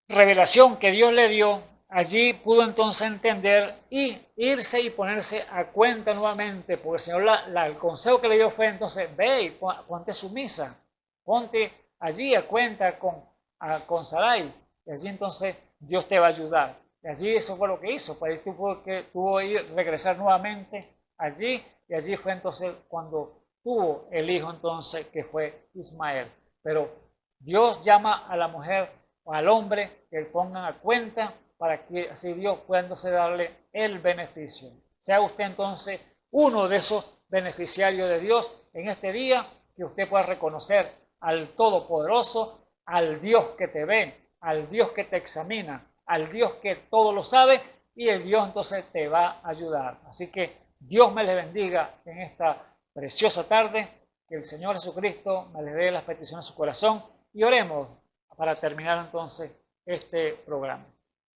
revelación que Dios le dio, allí pudo entonces entender y irse y ponerse a cuenta nuevamente, porque el Señor el consejo que le dio fue entonces, ve y ponte sumisa, ponte allí a cuenta con Sarai, y allí entonces Dios te va a ayudar. Y allí eso fue lo que hizo, pues tuvo que ir, regresar nuevamente allí, y allí fue entonces cuando tuvo el hijo entonces que fue Ismael. Pero Dios llama a la mujer o al hombre que pongan a cuenta para que así Dios pueda entonces darle el beneficio. Sea usted entonces uno de esos beneficiarios de Dios en este día, que usted pueda reconocer al Todopoderoso, al Dios que te ve, al Dios que te examina, al Dios que todo lo sabe, y el Dios entonces te va a ayudar. Así que Dios me les bendiga en esta preciosa tarde, que el Señor Jesucristo me les dé las peticiones de su corazón, y oremos para terminar entonces este programa.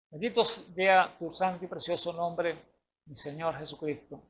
Bendito sea tu santo y precioso nombre, mi Señor Jesucristo.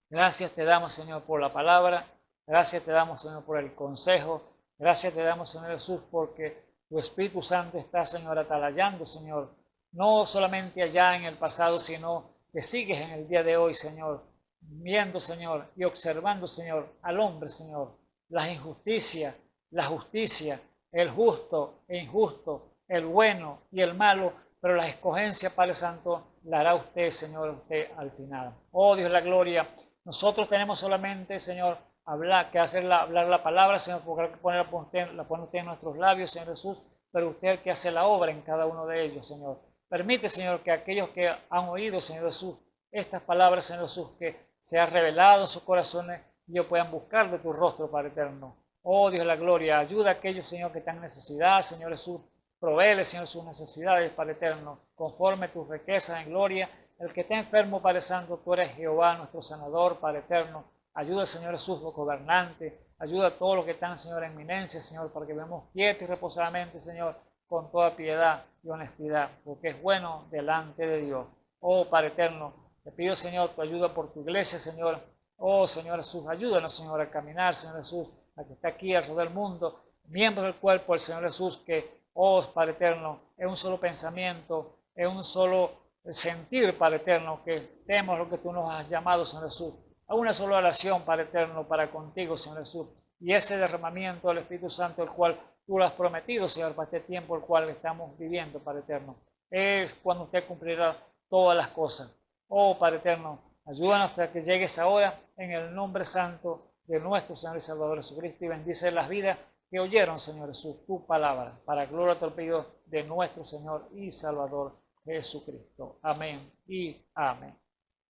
Gracias te damos, Señor, por la palabra. Gracias te damos, Señor, por el consejo. Gracias te damos, Señor Jesús, porque tu Espíritu Santo está, Señor, atalayando, Señor, no solamente allá en el pasado, sino que sigues en el día de hoy, Señor, viendo, Señor, y observando, Señor, al hombre, Señor, las injusticias, la justicia, el justo e injusto, el bueno y el malo, pero la escogencia, Padre Santo, la hará usted, Señor, usted al final. Oh Dios, la gloria. Nosotros tenemos solamente, Señor, hablar la palabra, Señor, porque hay que la pone usted en nuestros labios, Señor Jesús, pero usted es el que hace la obra en cada uno de ellos, Señor. Permite, Señor, que aquellos que han oído, Señor Jesús, estas palabras, Señor Jesús, que se ha revelado en sus corazones, ellos puedan buscar de tu rostro, Padre eterno. Oh Dios, la gloria. Ayuda a aquellos, Señor, que están en necesidad, Señor Jesús. Provéele, Señor, sus necesidades, Padre eterno, conforme tus riquezas en gloria. El que esté enfermo, Padre Santo, tú eres Jehová, nuestro sanador, Padre eterno. Ayuda, Señor Jesús, los gobernantes. Ayuda a todos los que están, Señor, en eminencia, Señor, para que vivamos quietos y reposadamente, Señor, con toda piedad y honestidad, porque es bueno delante de Dios. Oh, Padre eterno, te pido, Señor, tu ayuda por tu iglesia, Señor. Oh, Señor Jesús, ayúdanos, Señor, a caminar, Señor Jesús, a que está aquí alrededor del mundo, miembros del cuerpo del Señor Jesús, que, oh, Padre eterno, es un solo pensamiento, es un solo sentir, Padre eterno, que tenemos lo que tú nos has llamado, Señor Jesús, a una sola oración, Padre eterno, para contigo, Señor Jesús, y ese derramamiento del Espíritu Santo, el cual tú lo has prometido, Señor, para este tiempo el cual estamos viviendo, Padre eterno, es cuando usted cumplirá todas las cosas. Oh, Padre eterno, ayúdanos hasta que llegue esa hora en el nombre santo de nuestro Señor y Salvador Jesucristo, y bendice las vidas que oyeron, Señor Jesús, tu palabra. Para gloria te lo pido de nuestro Señor y Salvador Jesucristo. Amén y amén.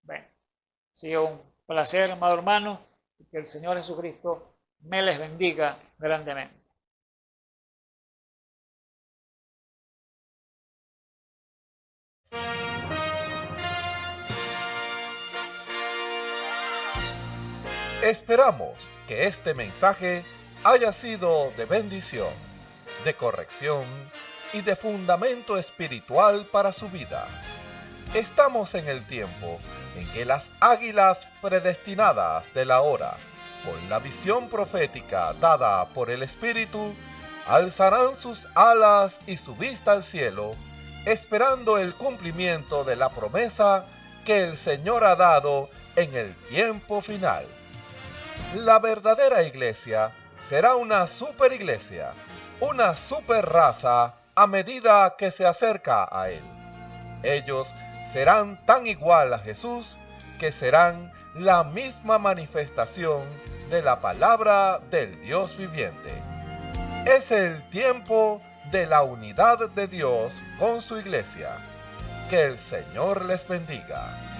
Bueno, ha sido un placer, amado hermano, y que el Señor Jesucristo me les bendiga grandemente. Esperamos que este mensaje haya sido de bendición, de corrección y de fundamento espiritual para su vida. Estamos en el tiempo en que las águilas predestinadas de la hora, con la visión profética dada por el Espíritu, alzarán sus alas y su vista al cielo, esperando el cumplimiento de la promesa que el Señor ha dado en el tiempo final. La verdadera iglesia será una superiglesia, una super raza a medida que se acerca a Él. Ellos serán tan igual a Jesús que serán la misma manifestación de la palabra del Dios viviente. Es el tiempo de la unidad de Dios con su iglesia. Que el Señor les bendiga.